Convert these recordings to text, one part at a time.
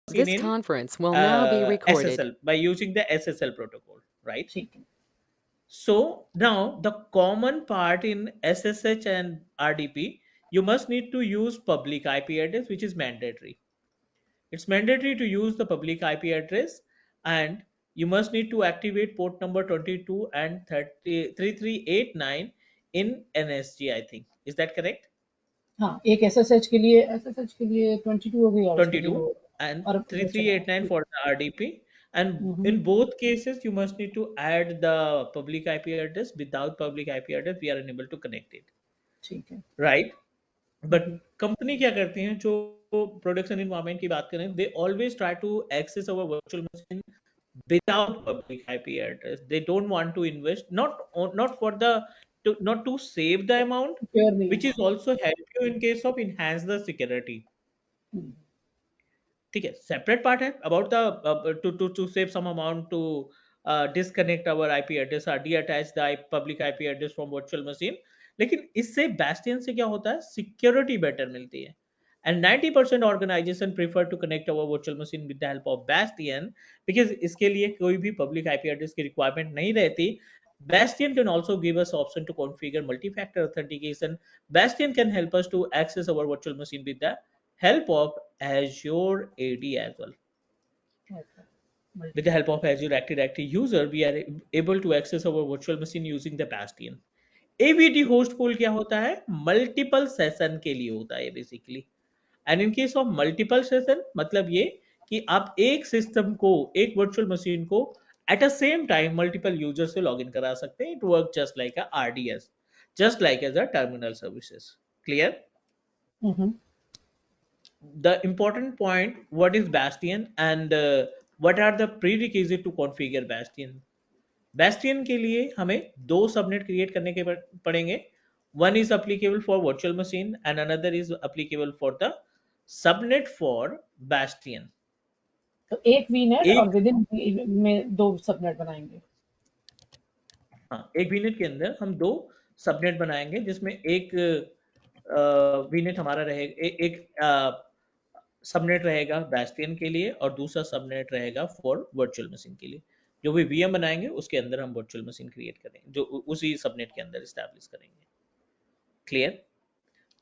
This in conference will now be recorded. SSL by using the SSL protocol, right? ठीक है. So now the common part in SSH and RDP, you must need to use public IP address, which is mandatory. It's mandatory to use the public IP address, and you must need to activate port number 22 and 3389 in NSG, I think. Is that correct? हाँ, एक SSH के लिए 22 हो गई और उसके लिए 22 वो and और वो चला. 3389 for the RDP. And hmm. in both cases, you must need to add the public IP address. Without public IP address, we are unable to connect it. ठीक है. Right? But hmm. कंपनी क्या करती हैं जो production environment की बात करें, they always try to access our virtual machine without public IP address. They don't want to invest, not for the not to save the amount, pure नहीं है. which is हाँ. also help you in case of enhance the security. Hmm. ठीक है, separate part है about the to save some amount to disconnect our IP address और detach the public IP address from virtual machine. लेकिन इससे Bastian से क्या होता है, सिक्योरिटी बेटर मिलती है. And 90% organisation prefer to connect our virtual machine with the help of bastion, because इसके लिए कोई भी पब्लिक आईपी एड्रेस की रिक्वायरमेंट नहीं रहती. Bastion can also give us option to configure multi-factor authentication. Bastion can help us to access our virtual machine with the help of Azure AD as well. Okay. With the help Multi-factor. of Azure Active Directory user, we are able to access our virtual machine using the Bastion. AVD host pool क्या होता है, multiple session के लिए होता है basically. And in case of multiple session मतलब ये कि आप एक सिस्टम को, एक वर्चुअल मशीन को at a same time multiple user से लॉगिन करा सकते हैं. It work just like a RDS, just like as a terminal services. Clear? Hmm. The important point, what is Bastion and what are the prerequisite to configure Bastion. Bastion के लिए हमें दो subnet create करने के पड़ेंगे. One is applicable for virtual machine and another is applicable for the subnet for Bastion. तो एक वीनेट और एक, विद इन में दो सबनेट बनाएंगे. हाँ, एक वीनेट के अंदर हम दो सबनेट बनाएंगे जिसमें एक वीनेट हमारा रहेगा, एक सबनेट रहेगा बैस्टियन के लिए और दूसरा सबनेट रहेगा फॉर वर्चुअल मशीन के लिए. जो भी वीएम बनाएंगे उसके अंदर हम वर्चुअल मशीन क्रिएट करेंगे जो उसी सबनेट के अंदर इस्टेब्लिश करेंगे. क्लियर?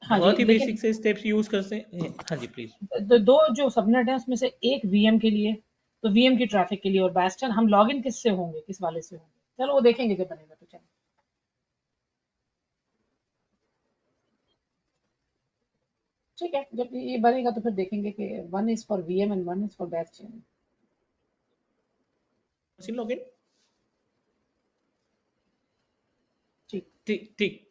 हाँ जी, बहुत ही लेकिन बेसिक से स्टेप्स यूज करते हैं. हाँ जी प्लीज. दो जो सबनेट है उसमें से एक वीएम के लिए, तो वीएम की ट्रैफिक के लिए, और बैस्टन हम लॉगिन किससे होंगे, किस वाले से होंगे, चलो वो देखेंगे जब बनेगा तो. चलो ठीक है, जब ये बनेगा तो फिर देखेंगे कि one is for VM and one is for bastion. Machine login. ठीक. ठीक ठीक.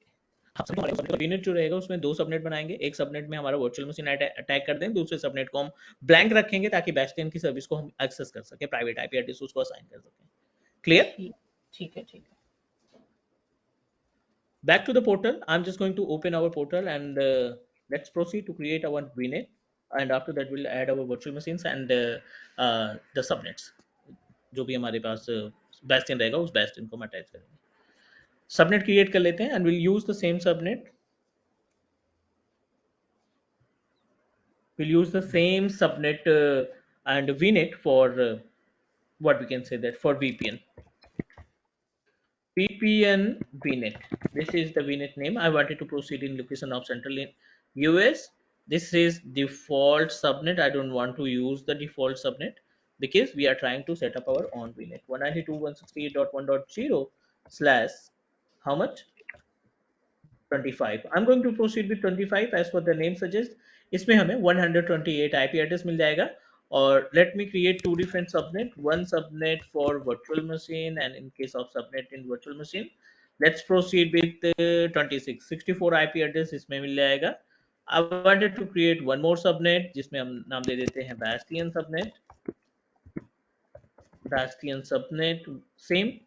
यूनिट जो रहेगा उसमें दो सबनेट बनाएंगे. एक सबनेट में हमारा वर्चुअल मशीन अटैक कर दें, दूसरे सबनेट को हम ब्लैंक रखेंगे ताकि बैस्टियन की सर्विस को हम एक्सेस कर सके, प्राइवेट आईपी एड्रेस उसको असाइन कर सकें. क्लियर? ठीक. ठीक है. ठीक है. Back to the portal. I'm just going to open our portal and let's proceed to create our VNet. And after that, we'll add our virtual machines and the subnets. जो भी हमारे पास bastion रहेगा उस bastion को हम attach करेंगे. Subnet create कर लेते हैं and we'll use the same subnet. We'll use the same subnet and VNet for what we can say that for VPN. VPN VNet. This is the VNet name. I wanted to proceed in location of central in US. This is default subnet. I don't want to use the default subnet because we are trying to set up our own VNet. 192.168.1.0 slash how much? 25. I'm going to proceed with 25 as per the name suggests. इसमें हमें 128 IP address मिल जाएगा. Or let me create two different subnet, one subnet for virtual machine and in case of subnet in virtual machine, let's proceed with 26 64 IP address इसमें मिल जाएगा. I wanted to create one more subnet जिसमें हम नाम दे देते हैं Bastion subnet. Bastion subnet same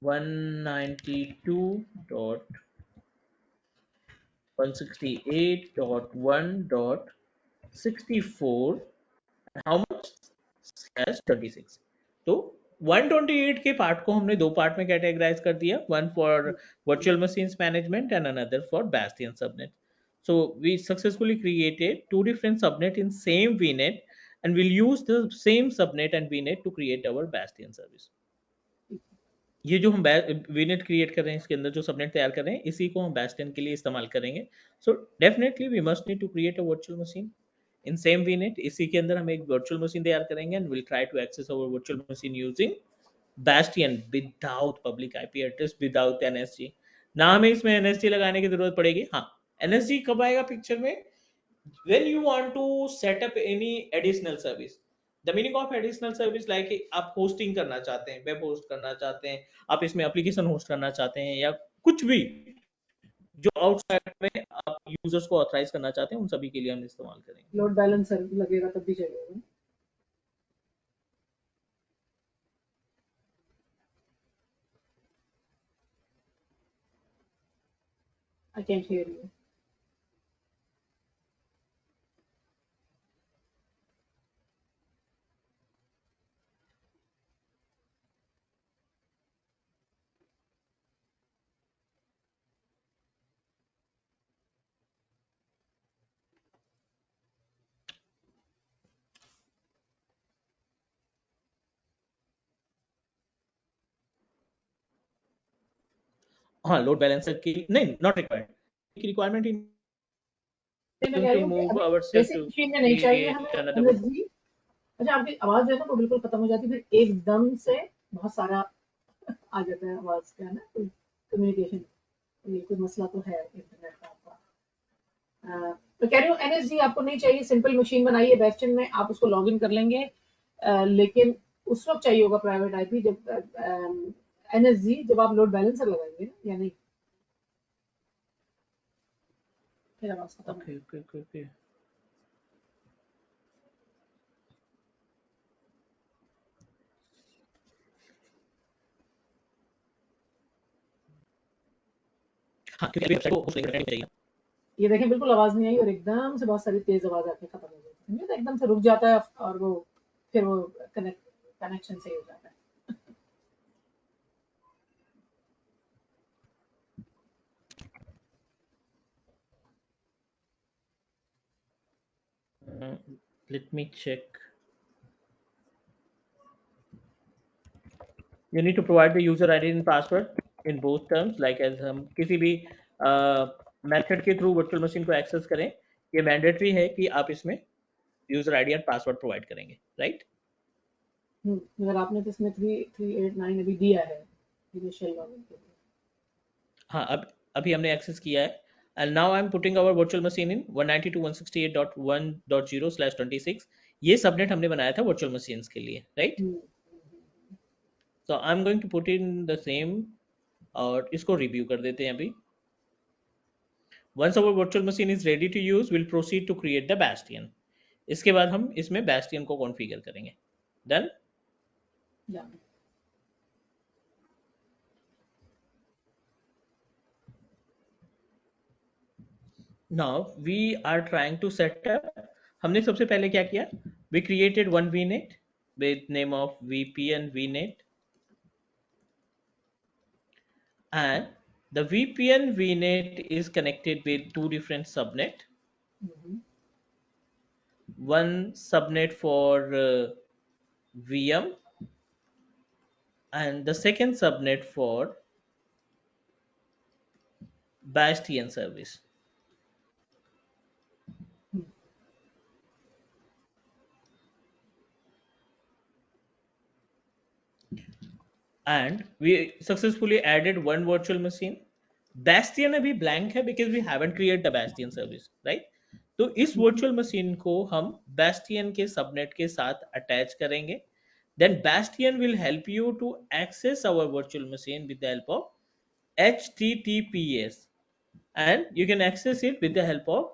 192.168.1.64 how much slash 26. तो 128 के part को हमने दो पार्ट में कैटेगराइज कर दिया, one for virtual machines management and another for Bastian subnet. So we successfully created two different subnet in same VNet, and we'll use the same subnet and VNet to create our Bastion service. ये जो हम VNet create कर रहे हैं, इसके अंदर जो subnet तैयार कर रहे हैं, इसी को हम Bastion के लिए इस्तेमाल करेंगे. So definitely we must need to create a virtual machine in same VNet. इसी के अंदर हम एक virtual machine तैयार करेंगे and we'll try to access our virtual machine using Bastion without public IP address, without NSG. ना हमें इसमें NSG लगाने की जरूरत पड़ेगी. हाँ, NSG कब आएगा पिक्चर में? When you want to set up any additional service. The meaning of additional service like आप hosting करना चाहते हैं, web host करना चाहते हैं, आप इसमें application host करना चाहते हैं, या कुछ भी जो आउटसाइड में आप यूजर्स को ऑथराइज करना चाहते हैं, उन सभी के लिए हम इस्तेमाल करेंगे. लोड बैलेंसर लगेगा तब भी चलेगा. I can't hear you. हाँ, लोड बैलेंसर की नहीं, नॉट रिक्वायर्ड. रिक्वायरमेंट इन मैं कह to रही हूँ कि move हमें ourselves बेसिक to मशीन में नहीं चाहिए हमें create another. एनर्जी. अच्छा, आपकी आवाज जो है ना वो बिल्कुल खत्म हो जाती है, फिर एकदम से बहुत सारा आ जाता है आवाज का, है ना, कम्युनिकेशन. ये कोई मसला तो है इंटरनेट का आपका. तो कह रही हूँ एनएसजी आपको नहीं चाहिए, सिंपल मशीन बनाइए बेस्टन में, आप उसको लॉग इन कर लेंगे. लेकिन उस वक्त चाहिए होगा प्राइवेट आईपी जब एनएसजी जब आप लोड बैलेंसर लगाएंगे ना, या नहीं? फिर आवाज खत्म हो Okay, okay, okay, okay. हाँ, क्योंकि अभी वेबसाइट को होस्ट करने चाहिए. ये देखें बिल्कुल आवाज नहीं आई और एकदम से बहुत सारी तेज आवाज आके खत्म हो जाती है, तो एकदम से रुक जाता है और वो फिर वो कनेक्शन सही हो जाता है. Let me check. You need to provide the user ID and password in both terms. Like as हम किसी भी मेथड के थ्रू वर्चुअल मशीन को एक्सेस करें, ये मैंडेटरी है कि आप इसमें user ID and password provide करेंगे, राइट? मगर आपने तो इसमें 3389 अभी दिया है इनिशियल लॉगिन के लिए. हाँ, अब अभी हमने एक्सेस किया है. And now I am putting our virtual machine in 192.168.1.0/26. ये सबनेट हमने बनाया था वर्चुअल मशीन्स के लिए, right? So I'm going to put in the same, और इसको रिव्यू कर देते हैं अभी. Once our virtual machine is ready to use, we'll proceed to create the Bastion. इसके बाद हम इसमें Bastion को कॉन्फ़िगर करेंगे. Done? Yeah. Now we are trying to set up. हमने सबसे पहले क्या किया? We created one VNet with name of VPN VNet, and the VPN VNet is connected with two different subnet. One subnet for VM and the second subnet for Bastion service. And we successfully added one virtual machine. Bastion अभी blank है because we haven't created the Bastion service, right? तो इस virtual machine को हम Bastion के subnet के साथ attach करेंगे. Then Bastion will help you to access our virtual machine with the help of HTTPS, and you can access it with the help of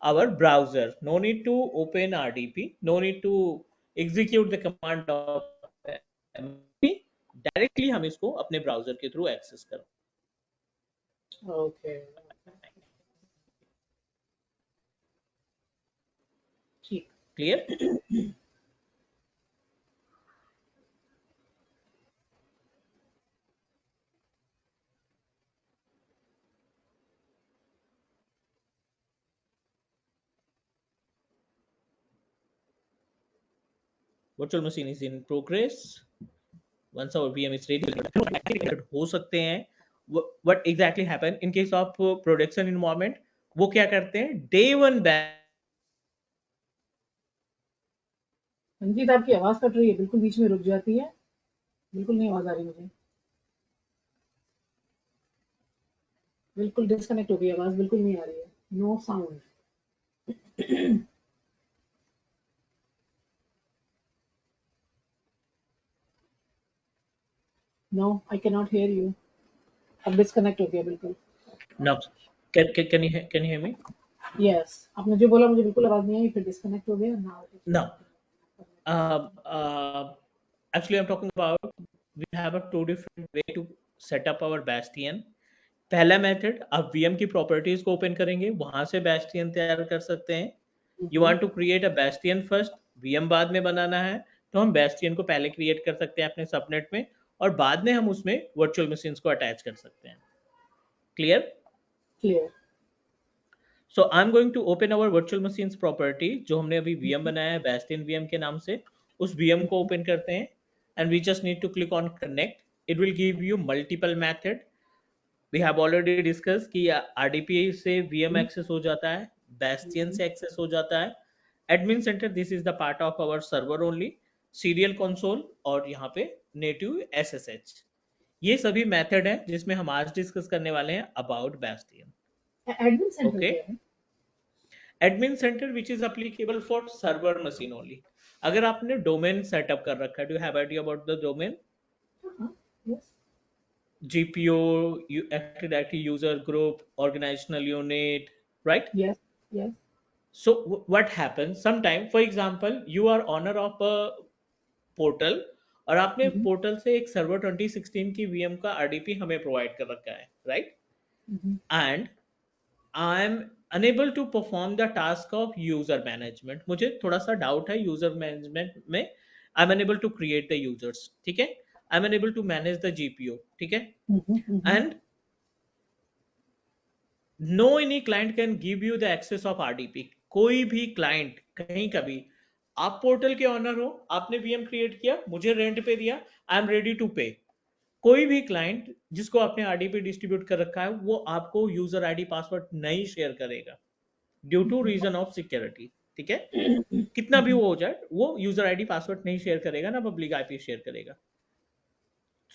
our browser. No need to open RDP, no need to execute the command of MRP. Directly हम इसको अपने browser के through access कर. Okay, ठीक, clear? virtual machine is in progress. Once our VM is ready, हो सकते हैं. What exactly happen in case of production environment? वो क्या करते हैं? Day one batch रंजीत आपकी आवाज कट रही है, बिल्कुल बीच में रुक जाती है, बिल्कुल नहीं आवाज आ रही मुझे, बिल्कुल डिस्कनेक्ट हो गई आवाज, बिल्कुल नहीं आ रही है, no sound. No I can not hear you. अब डिस्कनेक्ट हो गया बिल्कुल. now can you hear me yes, आपने जो बोला मुझे बिल्कुल आवाज नहीं आई, फिर डिस्कनेक्ट हो गया. now? uh, uh, Actually I'm talking about we have a two different way to set up our bastion. पहला मेथड, आप VM की प्रॉपर्टीज को ओपन करेंगे, वहां से bastion तैयार कर सकते हैं. You want to create a bastion first, VM बाद में बनाना है, तो हम bastion को पहले क्रिएट कर सकते हैं अपने सबनेट में, और बाद में हम उसमें वर्चुअल मशीन्स को अटैच कर सकते हैं. Clear? Clear. So I'm going to open our virtual machines property जो हमने अभी VM बनाया है Bastion VM के नाम से, उस VM को ओपन करते हैं and we just need to click on connect. It will give you multiple method. We have already discussed कि RDP से VM access हो जाता है, Bastion से access हो जाता है, admin center this is the part of our server only, serial console और यहाँ पे native SSH. ये सभी मेथड हैं जिसमें हम आज डिस्कस करने वाले हैं about Bastion. Admin centre Okay. क्या है? Admin centre which is applicable for server machine only. अगर आपने डोमेन सेटअप कर रखा है, do have idea about the domain? Yes. GPO, Active Directory user group, organizational unit, right? Yes. Yes. So what happens sometime, for example you are owner of a portal और आपने portal से एक server 2016 की VM का RDP हमें provide कर रखा है, right? And I am unable to perform the task of user management. मुझे थोड़ा सा डाउट है यूजर मैनेजमेंट में. I am unable to create the users, ठीक है, I am unable to manage the GPO, ठीक है, and no any client can give you the access of RDP. कोई भी क्लाइंट कहीं कभी, आप पोर्टल के ऑनर हो, आपने VM क्रिएट किया, मुझे रेंट पे दिया, आई एम रेडी टू पे. कोई भी क्लाइंट जिसको आपने RDP डिस्ट्रीब्यूट कर रखा है वो आपको यूजर ID पासवर्ड नहीं शेयर करेगा due to reason of security, ठीक है. कितना भी वो हो जाए, वो यूजर ID पासवर्ड नहीं शेयर करेगा, ना पब्लिक IP शेयर करेगा.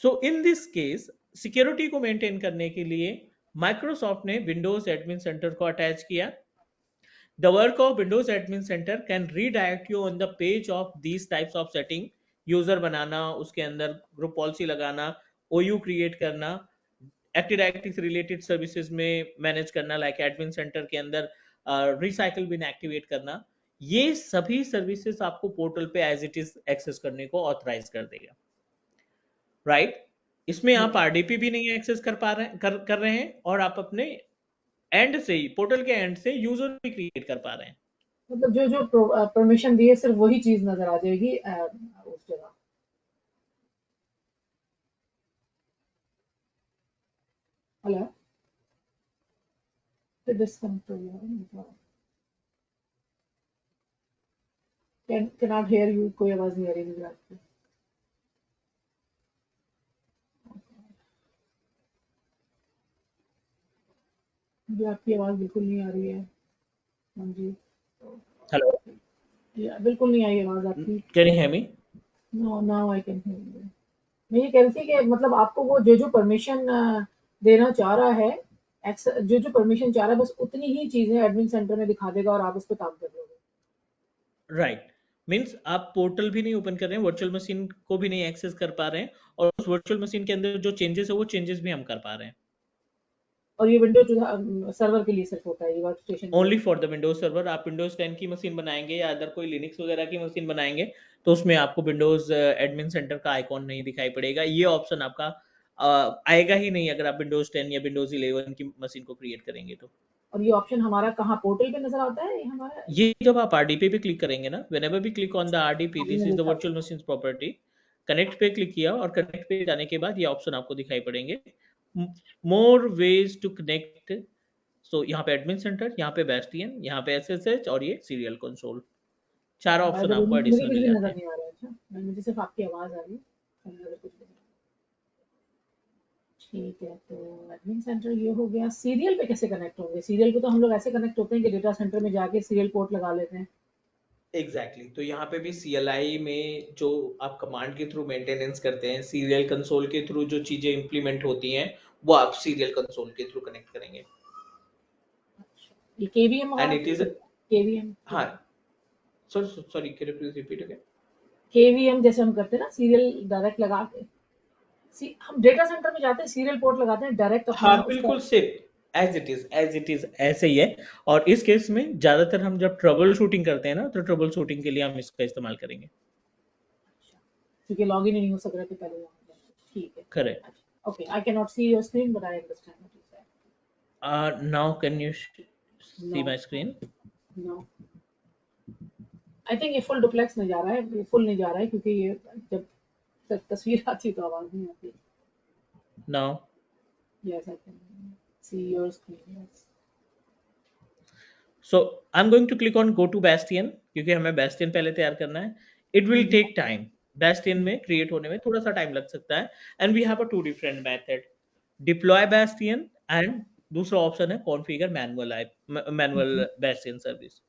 So in this case security को मेंटेन करने के लिए माइक्रोसॉफ्ट ने विंडोज एडमिन सेंटर को अटैच किया. The work of Windows Admin Center can redirect you on the page of these types of setting. User बनाना, उसके अंदर ग्रुप पॉलिसी लगाना, OU क्रिएट करना, एक्टिव डायरेक्टरी से रिलेटेड सर्विसेज में मैनेज करना, लाइक एडमिन सेंटर के अंदर रिसाइकल बिन एक्टिवेट करना, ये सभी सर्विसेज आपको पोर्टल पे एज इट इज एक्सेस करने को ऑथराइज कर देगा, राइट? इसमें आप RDP भी नहीं एक्सेस कर रहे हैं और आप अपने एंड से ही, पोर्टल के एंड से यूजर भी क्रिएट कर पा रहे हैं. मतलब जो जो परमिशन दिए सिर्फ वही चीज नजर आ जाएगी उस जगह. हेलो, तो डिस्कनेक्ट हो गया. कैन नॉट हियर यू, कोई आवाज नहीं आ रही मुझे आपकी. मुझे आपकी आवाज बिल्कुल नहीं आ रही है. हाँ जी. हेलो, बिल्कुल नहीं आई आवाज आपकी. Can you hear me? No, now I can hear you. मैं ये कह रही थी कि मतलब आपको वो जो जो परमिशन देना चाह रहा है, जो जो परमिशन चाह रहा है, बस उतनी ही चीजें एडमिन सेंटर में दिखा देगा और आप उस पर काम कर लोगे. राइट. मीन्स आप पोर्टल भी नहीं ओपन कर रहे हैं, वर्चुअल मशीन को भी नहीं एक्सेस कर पा रहे हैं, और उस वर्चुअल मशीन के अंदर जो चेंजेस है वो चेंजेस भी हम कर पा रहे हैं. और ये विंडोज सर्वर के लिए सिर्फ होता है, ये work station only for the Windows server. आप विंडोज 10 की मशीन बनाएंगे या अदर कोई लिनक्स वगैरह की मशीन बनाएंगे तो उसमें आपको विंडोज एडमिन सेंटर का आइकॉन नहीं दिखाई पड़ेगा. ये ऑप्शन आपका आएगा ही नहीं अगर आप विंडोज 10 या विंडोज 11 की मशीन को क्रिएट करेंगे तो. और ये ऑप्शन हमारा कहाँ पोर्टल पे नजर आता है हमारा? ये जब आप RDP पे क्लिक करेंगे ना, whenever we click on the RDP, this is the virtual machines property, connect पे क्लिक किया और कनेक्ट पे जाने के बाद ये ऑप्शन आपको दिखाई पड़ेंगे, मोर वेज टू कनेक्ट. सो यहाँ पे एडमिन सेंटर, यहाँ पे बेस्टियन, यहाँ पे SSH और ये सीरियल कंसोल, चार ऑप्शन आपको एडिशनल मिल जाते हैं. अच्छा, मुझे सिर्फ आपकी आवाज आ रही है, अगर कुछ भी नहीं। ठीक है, तो एडमिन सेंटर ये हो गया। सीरियल पे कैसे कनेक्ट होंगे? सीरियल पे तो हम लोग ऐसे कनेक्ट होते हैं कि डेटा सेंटर में जाके सीरियल पोर्ट लगा लेते हैं। एग्जैक्टली तो यहाँ पे भी CLI में जो आप कमांड के थ्रू मेंटेनेंस करते हैं, सीरियल कंसोल के थ्रू जो चीजें इंप्लीमेंट होती हैं वो आप सीरियल कंसोल के थ्रू कनेक्ट करेंगे। अच्छा, ये केवीएम एंड वगैरह इट इज, केवीएम हाँ, sorry can you please repeat again? KVM जैसे हम करते हैं ना, सीरियल डायरेक्ट लगा के। हम डेटा सेंटर में जाते हैं, सीरियल पोर्ट लगाते हैं, डायरेक्ट हाँ अपना उसका। बिल्कुल सेम एज इट इज ऐसे ही है। और इस केस में ज्यादातर हम जब ट्रबल शूटिंग करते हैं ना, तो ट्रबल शूटिंग के लिए हम इसका इस्तेमाल करेंगे। क्योंकि लॉग इन नहीं हो सक रहा तो पहले वहाँ पे। ठीक है। करेक्ट। अच्छा, okay, I can not see your screen but I understand what you now can you said. See no, my screen? No, I think ये फुल डुप्लेक्स नहीं जा रहा है, ये फुल नहीं जा रहा है, क्योंकि ये जब तस्वीर आती तो आवाज नहीं आती। Now yes, I can see your screen. Yes. So I am going to click on go to bastion, क्योंकि हमें बैस्टियन पहले तैयार करना है। It will take time, bastion में क्रिएट होने में थोड़ा सा टाइम लग सकता है। And we have a two different method, deploy bastion and दूसरा ऑप्शन है configure manual bastion service.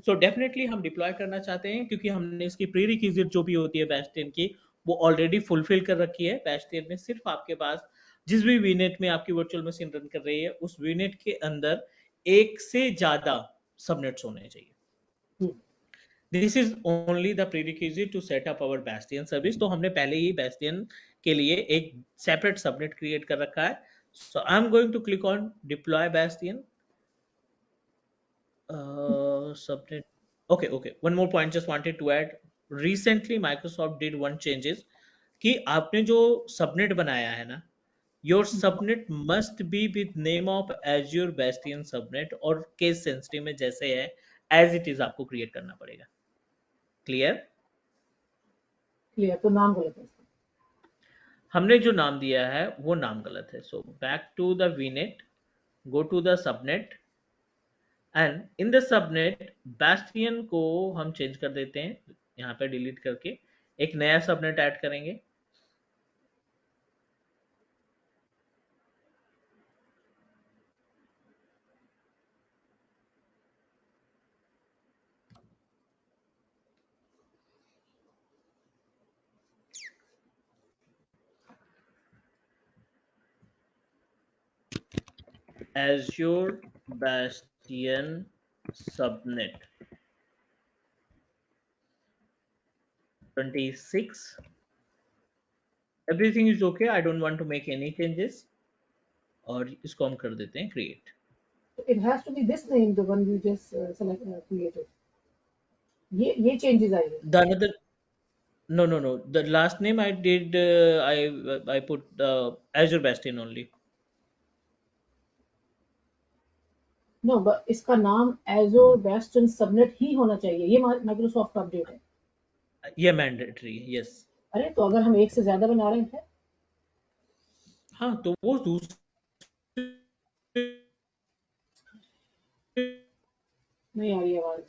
So definitely हम डिप्लॉय करना चाहते हैं, क्योंकि हमने इसकी प्री रिक्विजिट जो भी होती है बैस्टियन की, वो ऑलरेडी फुलफिल कर रखी है। बैस्टियन में सिर्फ आपके पास जिस भी वीनेट में आपकी वर्चुअल मशीन रन कर रही है, उस वीनेट के अंदर एक से ज्यादा सबनेट्स होने चाहिए। This is only the prerequisite to set up our bastion service. तो हमने पहले ही बैस्टियन के लिए एक सेपरेट सबनेट क्रिएट कर रखा है। So I am going to click on deploy Bastion subnet. Okay, one more point just wanted to add. Recently Microsoft did one changes कि आपने जो सबनेट बनाया है ना, your subnet must be with name of azure bastion subnet, और case sensitive में जैसे है एज इट इज आपको क्रिएट करना पड़ेगा। क्लियर? क्लियर, तो नाम गलत है इसका। हमने जो नाम दिया है वो नाम गलत है। So back to the VNet, go to the subnet, and in the subnet bastion को हम चेंज कर देते हैं, यहाँ पे डिलीट करके एक नया सबनेट ऐड करेंगे। Azure Bastion subnet 26. Everything is okay. I don't want to make any changes. और इसको हम कर देते हैं create. It has to be this name, the one you just created. ये changes आएंगे। The another, no. The last name I did, I put Azure Bastion only. No, but इसका नाम Azure Bastion सबनेट ही होना चाहिए। ये Microsoft का update है। ये mandatory, yes. अरे तो अगर हम एक से ज्यादा बना रहे हैं, हाँ तो वो दूसरे नहीं आ रही आवाज।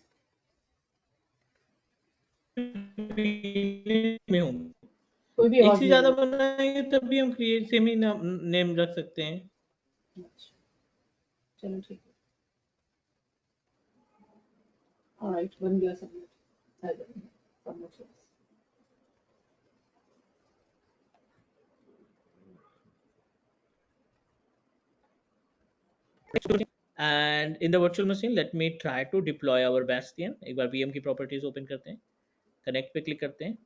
में हूँ, कोई भी एक आवाज से नहीं आ ज्यादा रही। बनाएंगे तब भी हम क्रिएट सेम ही नेम रख सकते हैं। अच्छा, चलो ठीक है। ऑलराइट, बन गया subnet. Subnet. And in the virtual machine, let me try to deploy our Bastion. एक बार VM की properties open करते हैं, connect पे click करते हैं,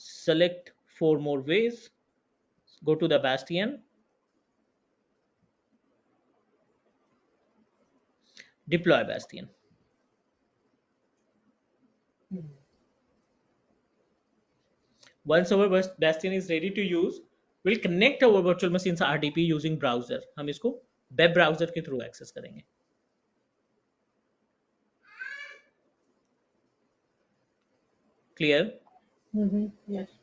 select 4 more ways, go to the Bastion, deploy Bastion. Once our Bastion is ready to use, we'll connect our virtual machines RDP using browser. हम इसको web browser के through access करेंगे। Clear? Yes.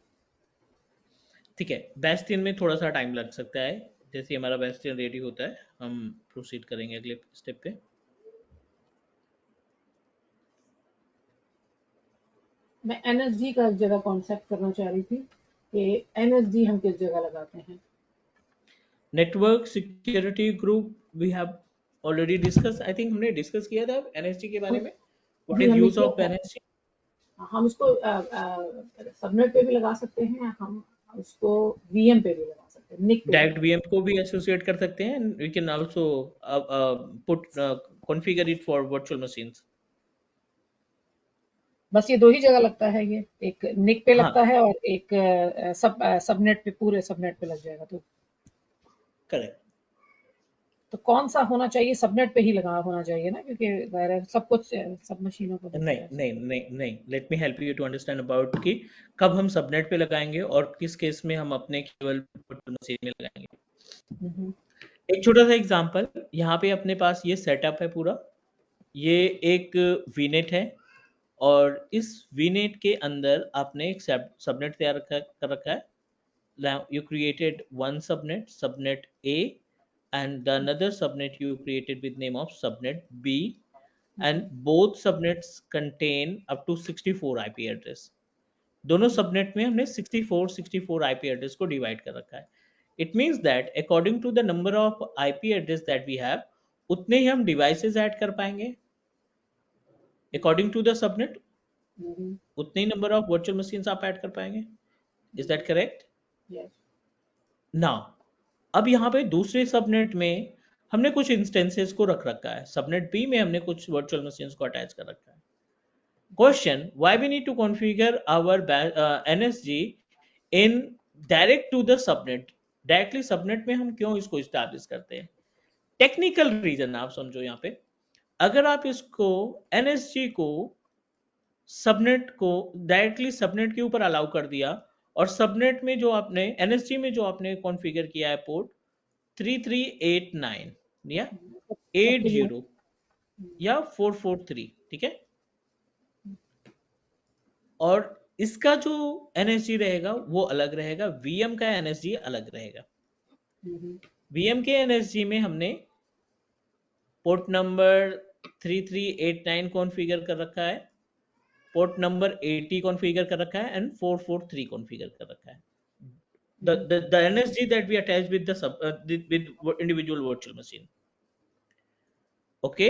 ठीक है, Bastion में थोड़ा सा time लग सकता है। जैसे हमारा Bastion रेडी होता है, हम प्रोसीड करेंगे अगले स्टेप पे। मैं एनएसजी का एक जगह कॉन्सेप्ट करना चाह रही थी कि एनएसजी हम किस जगह लगाते हैं। Network security group we have already discuss, I think हमने डिस्कस किया था एनएसजी के बारे हम में, व्हाट जी इज हमने यूज किया ऑफ था। एनएसजी। हम इसको सबनेट पे भी लगा सकते हैं, हम उसको वीएम पे भी लगा सकते हैं, निक पे भी डायरेक्ट लगा वीएम को भी एसोसिएट कर सकते हैं, we can also put configure it for virtual machines. बस ये दो ही जगह लगता है, ये एक निक पे लगता हाँ, है और एक सबनेट पे, पूरे सबनेट पे लग जाएगा। करेक्ट। तो कौन सा होना चाहिए, सबनेट पे ही लगा होना चाहिए ना, क्योंकि ज़ाहिर है सब कुछ सब मशीनों पर होता नहीं है। नहीं नहीं नहीं, let me help you to understand about कि कब हम सबनेट पे लगाएंगे और किस केस में हम अपने केवल वर्चुअल मशीन में लगाएंगे। हम्म, एक छोटा सा एग्जांपल, यहाँ पे अपने पास ये सेटअप है पूरा, ये एक वीनेट है और इस वीनेट के अंदर आपने एक सबनेट तैयार कर रखा है। Now you created one subnet, subnet A, and the another subnet you created with name of subnet B, and both subnets contain up to 64 IP address. दोनों सबनेट में हमने 64 IP एड्रेस को डिवाइड कर रखा है। It means that according to the number of IP address that we have, उतने ही हम डिवाइसेस ऐड कर पाएंगे। According to the subnet hmm, उतने ही नंबर ऑफ वर्चुअल मशीन्स आप ऐड कर पाएंगे। Is that correct? Yes. Now अब यहाँ पे दूसरे सबनेट में हमने कुछ इंस्टेंसेस को रख रखा है, सबनेट बी में हमने कुछ वर्चुअल मशीन्स को अटैच कर रखा है। Question: Why we need to configure our NSG in direct to the subnet? Directly subnet में हम क्यों इसको इस्टेब्लिश करते हैं? टेक्निकल रीजन आप समझो यहाँ पे। अगर आप इसको NSG को सबनेट को डायरेक्टली सबनेट के ऊपर अलाउ कर दिया और सबनेट में जो आपने NSG में जो आपने कॉन्फ़िगर किया है पोर्ट 3389 या सबके लिए 80 या 443, ठीक है, और इसका जो एनएसजी रहेगा वो अलग रहेगा, वीएम का एनएसजी अलग रहेगा। वीएम के एनएसजी में हमने पोर्ट नंबर 3389 कॉन्फ़िगर कर रखा है, पोर्ट नंबर 80 कॉन्फ़िगर कर रखा है एंड 443 कॉन्फ़िगर कर रखा है। The NSG that we attach with the with individual virtual machine. Okay,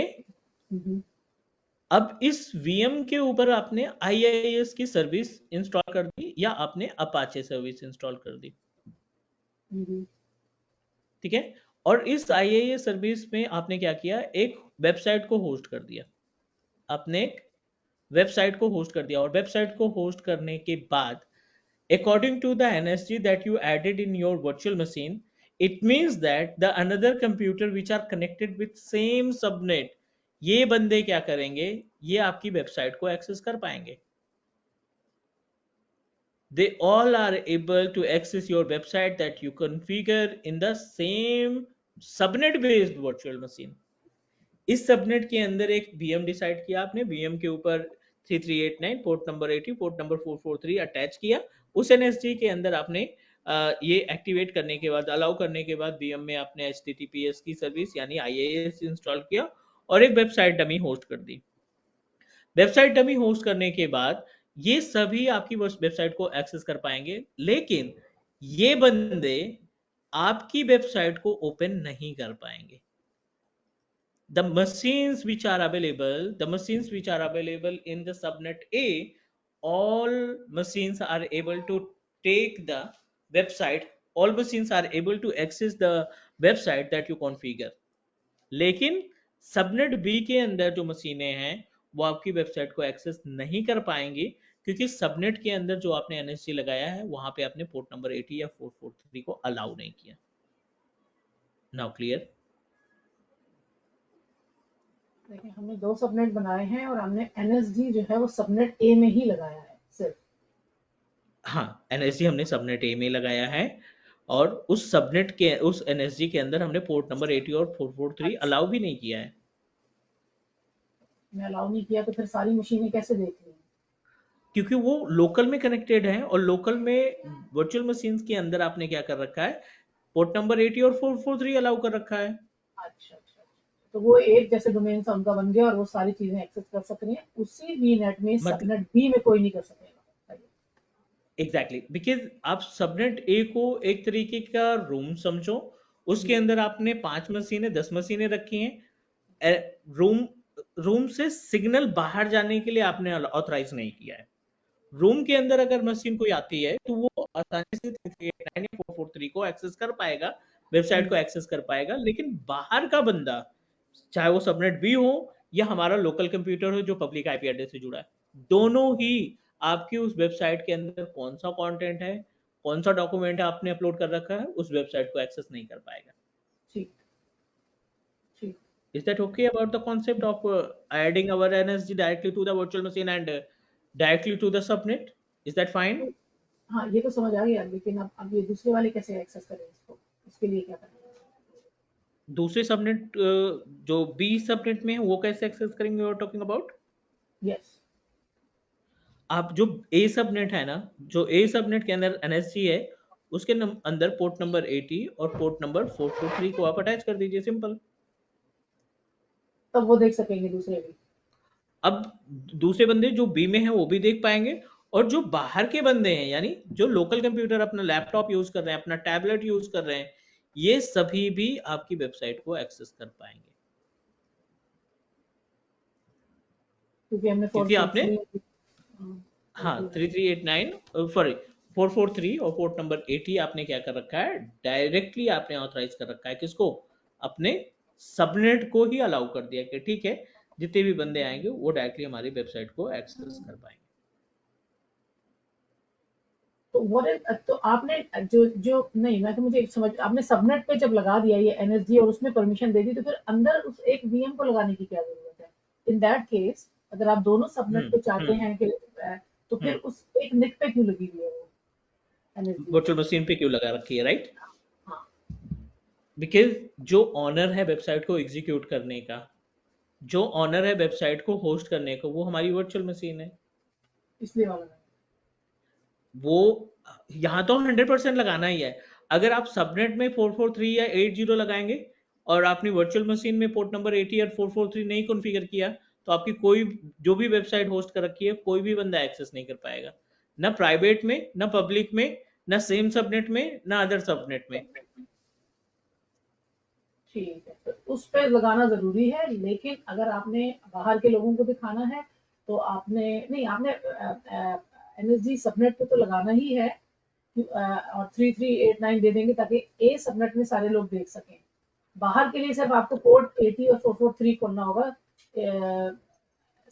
अब इस वीएम के ऊपर आपने IIS की सर्विस इंस्टॉल कर दी या आपने अपाचे सर्विस इंस्टॉल कर दी, ठीक है, और इस IIS सर्विस में आपने क्या किया, एक वेबसाइट को होस्ट कर दिया, आपने एक वेबसाइट को होस्ट कर दिया, और वेबसाइट को होस्ट करने के बाद according to the NSG that you added in your virtual machine, it means that the another computer which are connected with same subnet, ये बंदे क्या करेंगे, ये आपकी वेबसाइट को एक्सेस कर पाएंगे। They all are able to access your website that you configure in the same subnet based virtual machine. इस सबनेट के अंदर एक वीएम डिसाइड किया आपने, वीएम के ऊपर 3389 port number 80 port number 443 attach किया, उस एनएसजी के अंदर आपने ये एक्टिवेट करने के बाद, अलाउ करने के बाद वीएम में आपने HTTPS की सर्विस यानी IIS इंस्टॉल किया और एक वेबसाइट डमी होस्ट कर दी। वेबसाइट डमी होस्ट करने के बाद ये सभी आपकी वेबसाइट को एक्सेस कर पाएंगे, लेकिन ये बंदे आपकी वेबसाइट को ओपन नहीं कर पाएंगे। The machines which are available, the machines which are available in the subnet A, all machines are able to take the website, all machines are able to access the website that you configure. लेकिन subnet B के अंदर जो मशीनें हैं वो आपकी website को access नहीं कर पाएंगी, क्योंकि सबनेट के अंदर जो आपने एनएसजी लगाया है वहां पे आपने पोर्ट नंबर 80 या 443 को अलाउ नहीं किया। Now clear? देखिए, हमने दो सबनेट बनाए हैं और हमने एनएसजी जो है वो सबनेट ए में ही लगाया है सिर्फ। हाँ, एनएसजी हमने सबनेट ए में लगाया है और उस सबनेट के उस एनएसजी के अंदर हमने पोर्ट नंबर 80 और 443 अलाउ भी नहीं किया है। मैं अलाउ नहीं किया तो फिर सारी मशीनें कैसे देख रही हैं? क्योंकि वो लोकल में कनेक्टेड है और लोकल में वर्चुअल मशीन्स के अंदर आपने क्या कर रखा है, पोर्ट नंबर 80 और 443 अलाउ कर रखा है। अच्छा अच्छा, तो वो एक जैसे डोमेन सा उनका बन गया और वो सारी चीजें एक्सेस कर सक रही हैं, उसी वीनेट में मतलब सबनेट बी में कोई नहीं कर सकेगा। एग्जैक्टली बिकॉज आप सबनेट ए को एक तरीके का रूम समझो, उसके अंदर आपने 5 मशीनें 10 मशीनें रखी हैं। रूम रूम से सिग्नल बाहर जाने के लिए आपने ऑथराइज नहीं किया है। रूम के अंदर अगर मशीन कोई आती है तो वो आसानी से 338 या 443 को एक्सेस कर पाएगा, वेबसाइट को एक्सेस कर पाएगा, लेकिन बाहर का बंदा चाहे वो सबनेट भी हो या हमारा लोकल कंप्यूटर हो जो पब्लिक आईपी एड्रेस से जुड़ा है, दोनों ही आपकी उस वेबसाइट के अंदर कौन सा कंटेंट है, कौन सा डॉक्यूमेंट आपने अपलोड कर रखा है, उस वेबसाइट को एक्सेस नहीं कर पाएगा। ठीक ठीक। Is that okay about the concept of adding our NSG directly to the virtual machine and directly to the subnet? Is that fine? तो हाँ, ये तो समझ आ गया, लेकिन अब ये दूसरे वाले कैसे एक्सेस करें इसको, इसके लिए क्या करना है? दूसरे सबनेट जो बी सबनेट में है वो कैसे एक्सेस करेंगे, you are talking about? Yes. आप जो ए सबनेट है ना, जो ए सबनेट के अंदर एनएसजी है, उसके अंदर पोर्ट नंबर 80 और पोर्ट नंबर 443 को आप अटैच कर दीजिए, सिंपल। तब वो देख सकेंगे दूसरे भी। अब दूसरे बंदे जो बी में है वो भी देख पाएंगे, और जो बाहर के बंदे हैं यानी जो लोकल कंप्यूटर अपना लैपटॉप यूज कर रहे हैं, अपना टैबलेट यूज कर रहे हैं, ये सभी भी आपकी वेबसाइट को एक्सेस कर पाएंगे, क्योंकि हमने क्योंकि आपने 443 हाँ 3389 सॉरी 443 और पोर्ट नंबर 80 आपने क्या कर रखा है, डायरेक्टली आपने ऑथराइज कर रखा है किसको, अपने सबनेट को ही अलाउ कर दिया कि ठीक है जितने भी बंदे आएंगे वो डायरेक्टली हमारी वेबसाइट को एक्सेस कर पाएंगे। तो तो आपने जो जो नहीं, मैं तो मुझे एक समझ, आपने सबनेट पे जब लगा दिया ये एनएसजी और उसमें परमिशन दे दी, तो फिर अंदर उस एक वीएम को लगाने की क्या जरूरत है? इन दैट केस अगर आप दोनों सबनेट पे चाहते हम्म हैं कि तो फिर उस एक निक पे क्यों लगी हुई है वो एनएसजी? वर्चुअल मशीन पे क्यों लगा रखी है, राइट? हाँ, बिकॉज जो ऑनर है वेबसाइट को एग्जीक्यूट करने का, जो ऑनर है वेबसाइट को होस्ट करने का, वो हमारी वर्चुअल मशीन है। इसलिए वाला है। वो यहाँ तो 100% लगाना ही है। अगर आप सबनेट में 443 या 80 लगाएंगे और आपने वर्चुअल मशीन में पोर्ट नंबर 80 और 443 नहीं कॉन्फ़िगर किया, तो आपकी कोई जो भी वेबसाइट होस्ट कर रखी है कोई भी बंदा एक्सेस नहीं कर पाएगा, ना प्राइवेट में, ना पब्लिक में, ना सेम सबनेट में, ना अदर सबनेट में। ठीक है, तो उस पे लगाना जरूरी है, लेकिन अगर आपने बाहर के लोगों को दिखाना है तो आपने नहीं, आपने एनएसजी सबनेट पे तो लगाना ही है। और 3389 दे देंगे ताकि ए सबनेट में सारे लोग देख सकें। बाहर के लिए सिर्फ आपको पोर्ट 80 और 443 खोलना होगा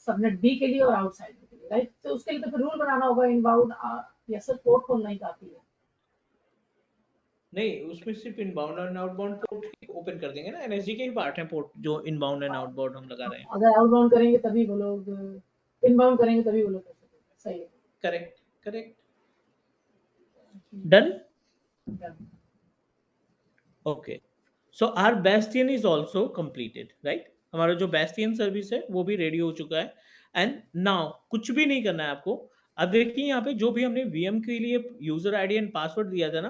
सबनेट बी के लिए और आउटसाइड के लिए, राइट? तो उसके लिए तो फिर रूल बनाना होगा इनबाउंड, या सिर्फ पोर्ट खोलना ही काफी है? नहीं, उसमें सिर्फ इनबाउंड और आउटबाउंड पोर्ट ओपन कर देंगे ना, एनएसजी के ही पार्ट है पोर्ट जो इनबाउंड एंड आउटबाउंड हम लगा रहे हैं। अगर आउटबाउंड करेंगे तभी वो लोग, इनबाउंड करेंगे तभी वो लोग कर सकेंगे। सही है। Correct correct, done. Done. Okay, so our bastion is also completed, right? हमारा जो बेस्टियन सर्विस है वो भी रेडी हो चुका है। एंड नाउ कुछ भी नहीं करना है आपको। अब देखिए यहाँ पे जो भी हमने वीएम के लिए यूजर आईडी एंड पासवर्ड दिया था ना,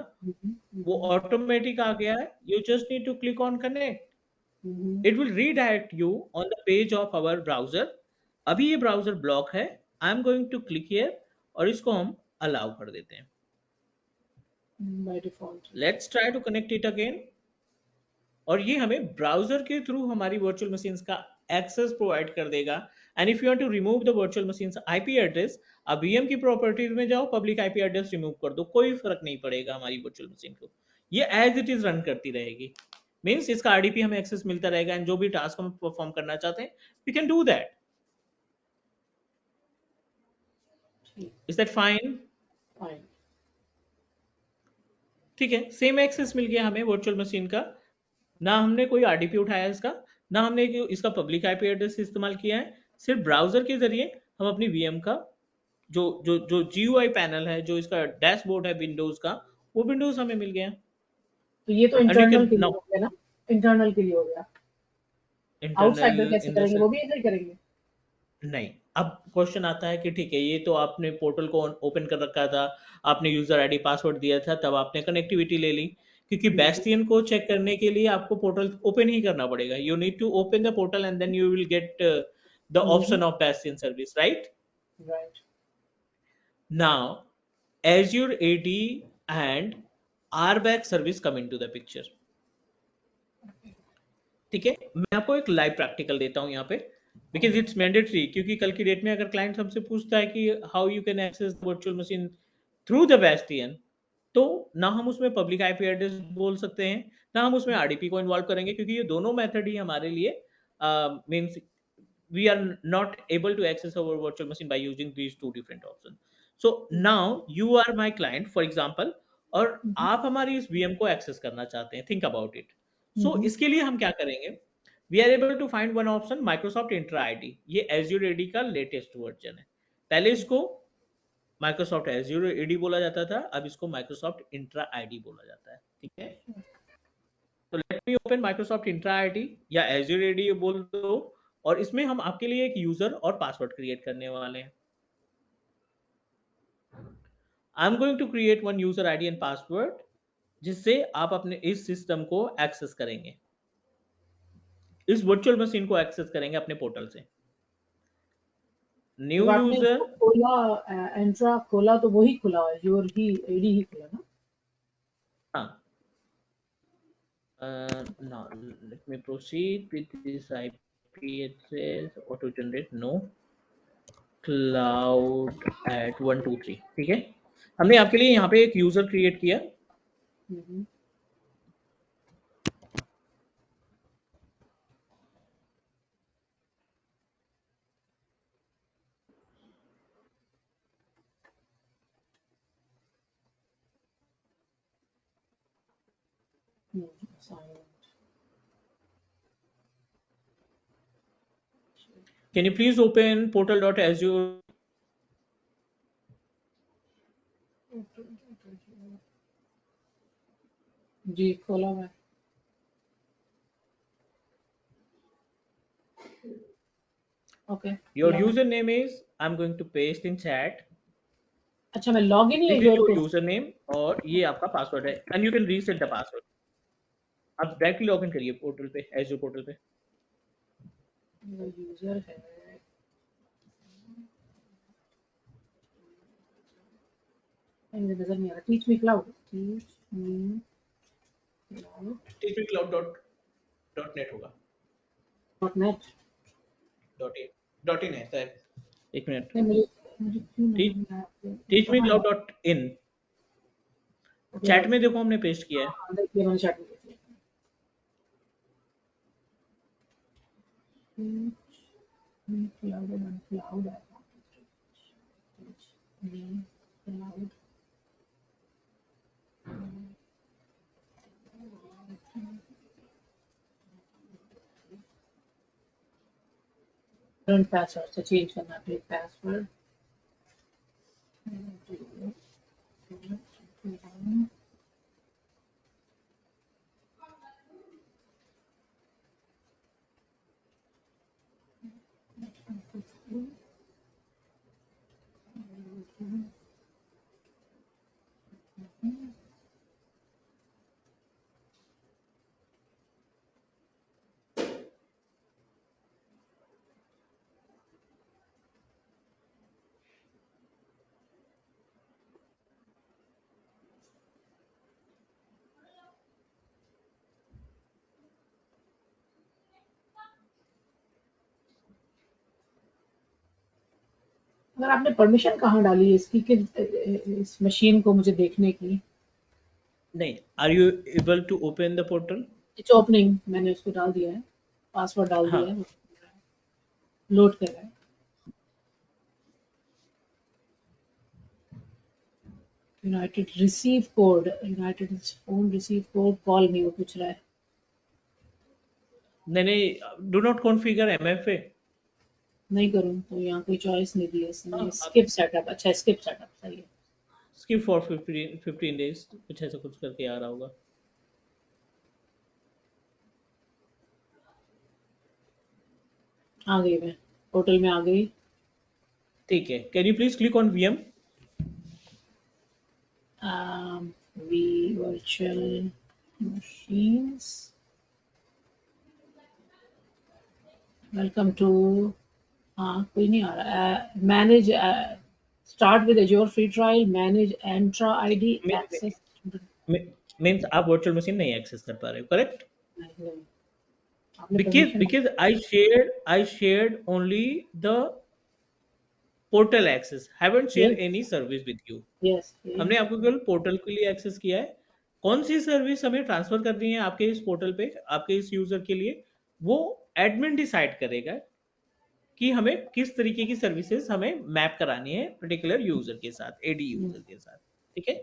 वो ऑटोमेटिक आ गया है। You just need to click on connect, it will redirect you on the page of our browser. अभी ये ब्राउजर ब्लॉक है, I am going to click here और इसको हम अलाउ कर देते हैं। By default. Let's try to connect it again, और ये हमें ब्राउजर के थ्रू हमारी वर्चुअल मशीन्स का एक्सेस प्रोवाइड कर देगा। And if you want to remove the virtual machines IP address, अब वीएम की प्रॉपर्टीज में जाओ, पब्लिक आईपी एड्रेस रिमूव कर दो, कोई फर्क नहीं पड़ेगा हमारी वर्चुअल मशीन को, ये एज इट इज रन करती रहेगी। मींस इसका आरडीपी हमें एक्सेस मिलता रहेगा, एंड जो भी टास्क हम परफॉर्म करना चाहते हैं we can do that. Is that fine? Fine. ठीक है, सेम एक्सेस मिल गया हमें वर्चुअल मशीन का, ना हमने कोई आरडीपी उठाया इसका, ना हमने इसका पब्लिक आईपी एड्रेस इस्तेमाल किया है। सिर्फ ब्राउजर के जरिए हम अपनी वीएम का जो जो जो जीयूआई पैनल है, जो इसका डैशबोर्ड है विंडोज का, वो विंडोज हमें मिल गया। तो ये तो एंड वी इंटरनल कैन के लिए नाउ हो गया ना? इंटरनल के लिए हो गया। आउटसाइडर इंटरनल कैसे इन द करेंगे? वो भी ऐसे ही करेंगे? नहीं। अब क्वेश्चन आता है कि ठीक है, ये तो आपने पोर्टल को ओपन कर रखा था, आपने यूजर आईडी पासवर्ड दिया था, तब आपने कनेक्टिविटी ले ली, क्योंकि बेस्टियन को चेक करने के लिए आपको पोर्टल ओपन ही करना पड़ेगा. You need to open the portal and then you will get the option of bastion service, right? Right. Now, Azure AD and RBAC service come into the picture. ठीक है, मैं आपको एक लाइव प्रैक्टिकल देता हूं यहाँ पे, बिकॉज इट्स मैंडेटरी. क्योंकि कल की डेट में अगर क्लाइंट हमसे पूछता है कि how you can access virtual machine through the bastion, तो ना हम उसमें पब्लिक आईपी एड्रेस बोल सकते हैं, ना हम उसमें आरडीपी को इन्वॉल्व करेंगे, क्योंकि ये दोनों मेथड ही हमारे लिए means we are not able to access our virtual machine by using these two different options. So now you are my client, for example, और आप हमारी इस VM को एक्सेस करना चाहते हैं. Think about it. सो इसके लिए हम क्या करेंगे? We are able to find one option, Microsoft Entra ID. ये Azure AD का लेटेस्ट वर्जन है. पहले इसको माइक्रोसॉफ्ट Azure AD बोला जाता था, अब इसको माइक्रोसॉफ्ट इंट्रा आईडी बोला जाता है. ठीक है, तो let me open Microsoft Entra ID या Azure AD बोल दो, और इसमें हम आपके लिए एक यूजर और पासवर्ड क्रिएट करने वाले हैं. I am going to create one user ID and password, जिससे आप अपने इस सिस्टम को एक्सेस करेंगे, इस वर्चुअल मशीन को एक्सेस करेंगे अपने पोर्टल से. न्यू जब आपने यूजर. इसको खोला, एंट्रा खोला, तो वही खुला, योर ही एडी ही खुला ना? हाँ. Now let me proceed with this IP address. Auto generate no. Cloud at 123. ठीक है, हमने आपके लिए यहाँ पे एक यूजर क्रिएट किया. Can you please open portal.azure? जी, खोला मैं. Okay. Your खोला मैं. username is, I'm going to paste in chat. अच्छा, मैं लॉग इन या This is योर your को? username और ये आपका पासवर्ड है, and you can reset the password. आप डायरेक्टली लॉग इन करिए पोर्टल पे, Azure पोर्टल पे. यूजर है. मुझे नजर नहीं आ रहा. Teach me cloud. Teach me cloud. teachmecloud.net होगा. .net. .in है शायद. एक मिनट. नहीं, मुझे क्यों नजर Teach नहीं आ रहा? teachmecloud.in. चैट में देखो, हमने पेस्ट किया है. हाँ, देखिए मैंने चैट में देख लिया. क्लाउड है, क्लाउड है. क्लाउड. करंट पासवर्ड से चेंज करना है पासवर्ड. अगर आपने परमिशन कहाँ डाली है इसकी कि इस मशीन को मुझे देखने की? नहीं, are you able to open the portal? It's opening. मैंने उसको डाल दिया है, पासवर्ड डाल हाँ. दिया है, लोड कर रहा है. United receive code, United phone receive code, call मी, वो पूछ रहा है. नहीं, डू नॉट कॉन्फ़िगर MFA. नहीं करूँ तो यहाँ कोई चॉइस नहीं दी है इसने. हाँ, स्किप सेटअप. अच्छा, स्किप सेटअप सही है. skip for 15 days, कुछ ऐसा कुछ करके आ रहा होगा. आ गई मैं, पोर्टल में आ गई. ठीक है, can you please click on VM? We virtual machines. Welcome to हाँ कोई नहीं आ रहा manage start with Azure free trial, manage Entra ID access means आप वर्चुअल मशीन नहीं एक्सेस कर पा रहे हो, करेक्ट? नहीं नहीं, आपने because permission because I shared only the portal access, haven't shared yes any service with you. Yes हमने आपको केवल पोर्टल के लिए एक्सेस किया है। कौन सी सर्विस हमें ट्रांसफर करनी है आपके इस पोर्टल पे, आपके इस यूजर के लिए, वो एडमिन डिसाइड करेगा कि हमें किस तरीके की सर्विसेज हमें मैप करानी है पर्टिकुलर यूजर के साथ, एडी यूजर के साथ। ठीक है,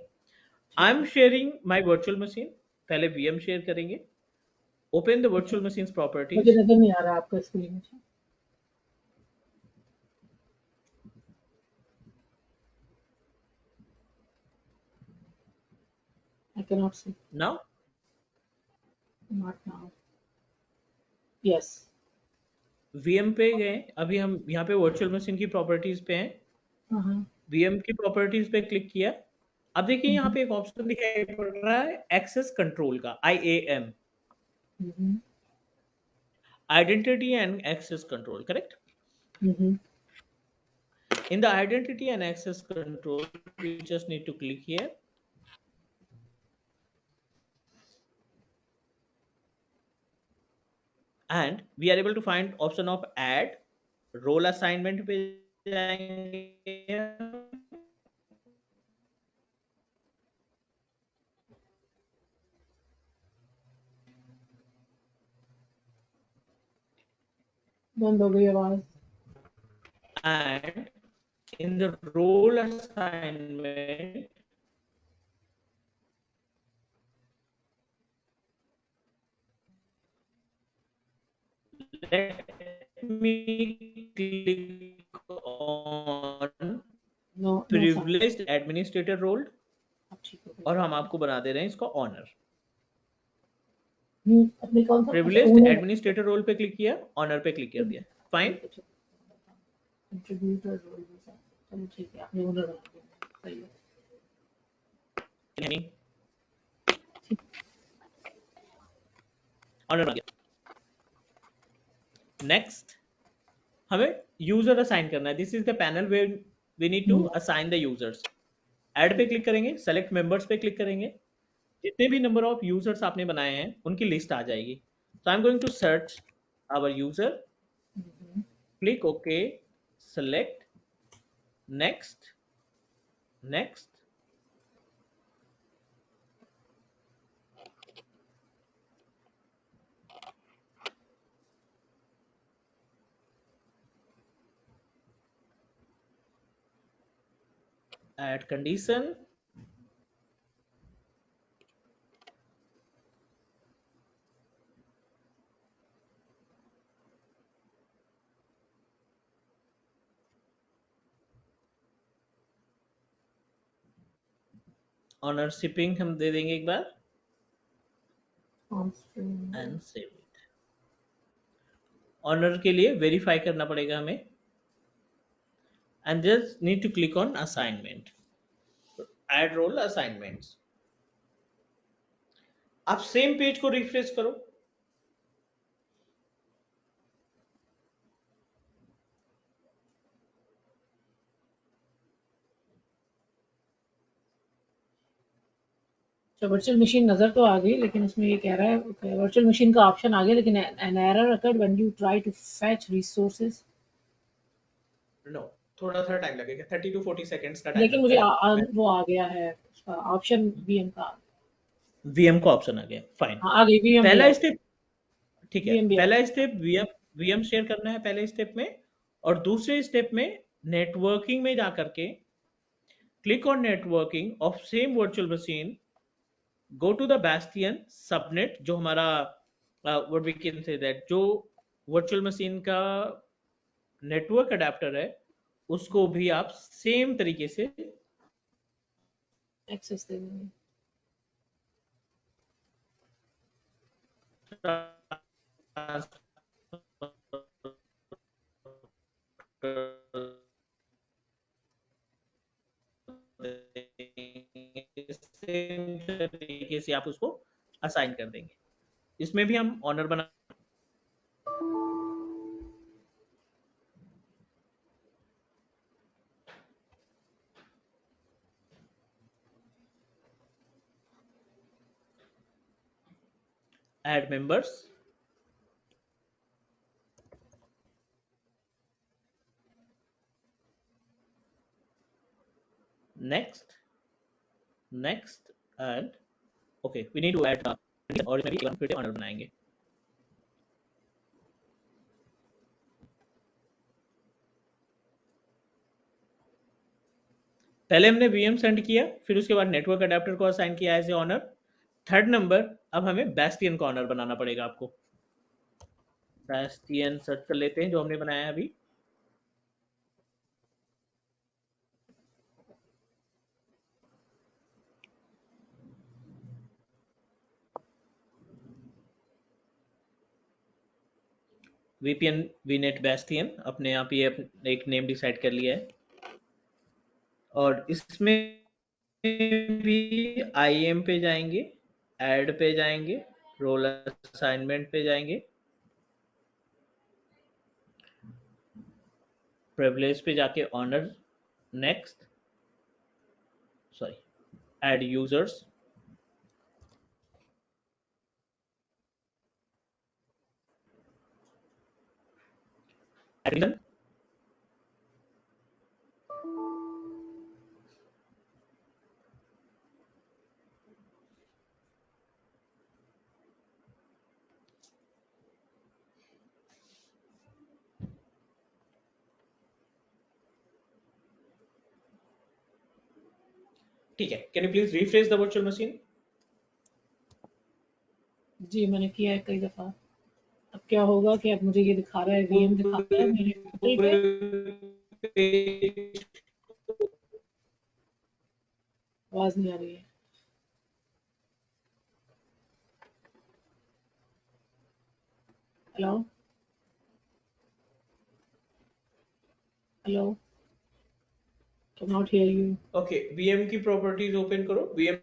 आई ठीक एम है शेयरिंग माई वर्चुअल मशीन। पहले वीएम शेयर करेंगे। ओपन द वर्चुअल मशीन मुझे प्रॉपर्टीज। नजर नहीं आ रहा आपका screen. I cannot see. Now Not now. Yes. VM पे गए, अभी हम यहाँ पे वर्चुअल मशीन की प्रॉपर्टीज पे हैं। Uh-huh. वीएम की प्रॉपर्टीज पे क्लिक किया। अब देखिए यहाँ Mm-hmm. पे एक ऑप्शन दिखाई पड़ रहा है एक्सेस कंट्रोल का, IAM, Mm-hmm. Identity and access control, correct? Mm-hmm. In the identity and access control, we just need to click here, and we are able to find option of add role assignment पे जाएंगे। बंद हो गई आवाज। And in the role assignment, let me click on no no sound. privileged administrator role, अब ठीक हो और गई। हम आपको बना दे रहे हैं इसको ऑनर। अपने कौन सा अच्छा प्रिविलेज्ड ओनर। एडमिनिस्ट्रेटर रोल पे क्लिक किया, ऑनर पे क्लिक कर दिया, फाइन। ठीक है ठीक है। कंट्रीब्यूटर रोल भी साथ। चलो ठीक है आपने ओनर बना दिया सही है। ऑनर बन गया। नेक्स्ट, हमें यूजर असाइन करना है। This is the panel where we need to assign the users. Add पे क्लिक करेंगे, सेलेक्ट मेंबर्स पे क्लिक करेंगे, जितने भी नंबर ऑफ यूजर्स आपने बनाए हैं उनकी लिस्ट आ जाएगी। So I am going to search our user, click okay, select, next, next, add condition, ownership हम दे देंगे एक बार, एंड सेव इट। ऑनर के लिए वेरीफाई करना पड़ेगा हमें, and just need to click on assignment, add role assignments. आप सेम पेज को रिफ्रेश करो। तो वर्चुअल मशीन नजर तो आ गई लेकिन उसमें ये कह रहा है वर्चुअल मशीन का ऑप्शन आ गया लेकिन an error occurred when you try to fetch resources. No, थोड़ा सा टाइम लगेगा, 30 to 40 सेकेंड्स का टाइम लेकिन लगता मुझे है। वो आ गया है उसका ऑप्शन वीएम का। वीएम का ऑप्शन आ गया, फाइन। हाँ आ गई वीएम भी आ पहला गई। स्टेप, ठीक है, वीएम भी आ पहला गई। स्टेप वीएम, वीएम शेयर करना है पहले स्टेप में। और दूसरे स्टेप में नेटवर्किंग में जाकर के click on networking of same virtual machine, go to the Bastion subnet, जो हमारा what we can say that, जो वर्चुअल मशीन का नेटवर्क अडेप्टर है, उसको भी आप सेम तरीके से एक्सेस दे देंगे। सेम तरीके से आप उसको असाइन कर देंगे। इसमें भी हम ऑनर बना add members, next next and okay we need to add और इसमें भी फिर ऑनर बनाएंगे। पहले हमने वीएम सेंड किया, फिर उसके बाद नेटवर्क अडेप्टर को असाइन किया as a owner. Third number, अब हमें बैस्टियन को ऑनर बनाना पड़ेगा आपको। बैस्टियन सर्च कर लेते हैं जो हमने बनाया है अभी। VPN VNet बैस्टियन अपने आप ही एक नेम डिसाइड कर लिया है, और इसमें भी IAM पे जाएंगे, ऐड पे जाएंगे, रोल असाइनमेंट पे जाएंगे, प्रिविलेज पे जाके owner, next sorry add users, admin, ठीक है। Can you please refresh the virtual machine? जी मैंने किया है कई दफा। अब क्या होगा कि अब मुझे ये दिखा रहा है, वीएम दिखा रहा है मेरे पोर्टल पे। आवाज नहीं आ रही है। Hello hello, can not hear you. Okay, VM की प्रॉपर्टीज ओपन करो। वीएम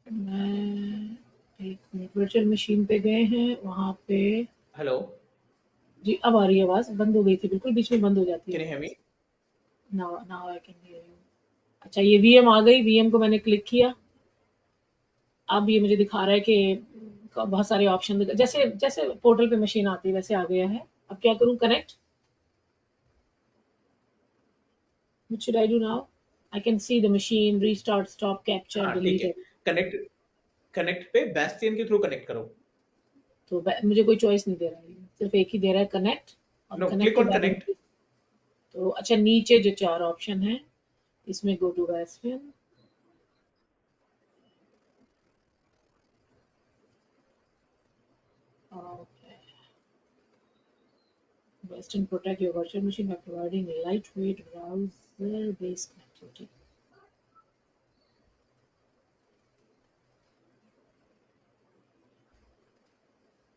मैं एक मिनट, वर्चुअल मशीन पे गए हैं, वहाँ पे हेलो, जी अब आ रही है आवाज। बंद हो गई थी बिल्कुल, बीच में बंद हो जाती है कैन यू हियर मी? आवाज। Now now I can hear you. अच्छा ये वीएम आ गई, वीएम को मैंने क्लिक किया। अब ये मुझे दिखा रहा है कि बहुत सारे ऑप्शन, जैसे जैसे पोर्टल पे मशीन आती है वैसे आ गया है। अब क्या करूं, connect? What should I do now? I can see the machine, restart, stop, capture, हाँ ठीक delete है, it. कनेक्ट कनेक्ट पे बैस्टियन के थ्रू कनेक्ट करो। तो मुझे कोई चॉइस नहीं दे रहा है, सिर्फ एक ही दे रहा है, कनेक्ट। और नो, कनेक्ट क्लिक के ऑन बाद कनेक्ट। तो अच्छा नीचे जो 4 ऑप्शन है इसमें go to bastion. Okay, bastion protect your virtual machine by providing a lightweight browser based connectivity.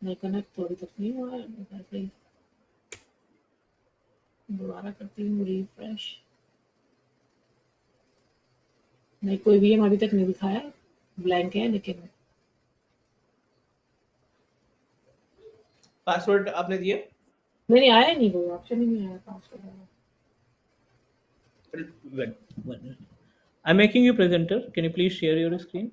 नहीं कनेक्ट तो अभी तक नहीं हुआ है, मैं ऐसे ही दोबारा करती हूँ रिफ्रेश। नहीं कोई वीएम अभी तक नहीं दिखाया, ब्लैंक है। लेकिन पासवर्ड आपने दिया? नहीं आया ही नहीं, कोई ऑप्शन ही नहीं आया पासवर्ड वाला। I'm making you presenter. Can you please share your screen?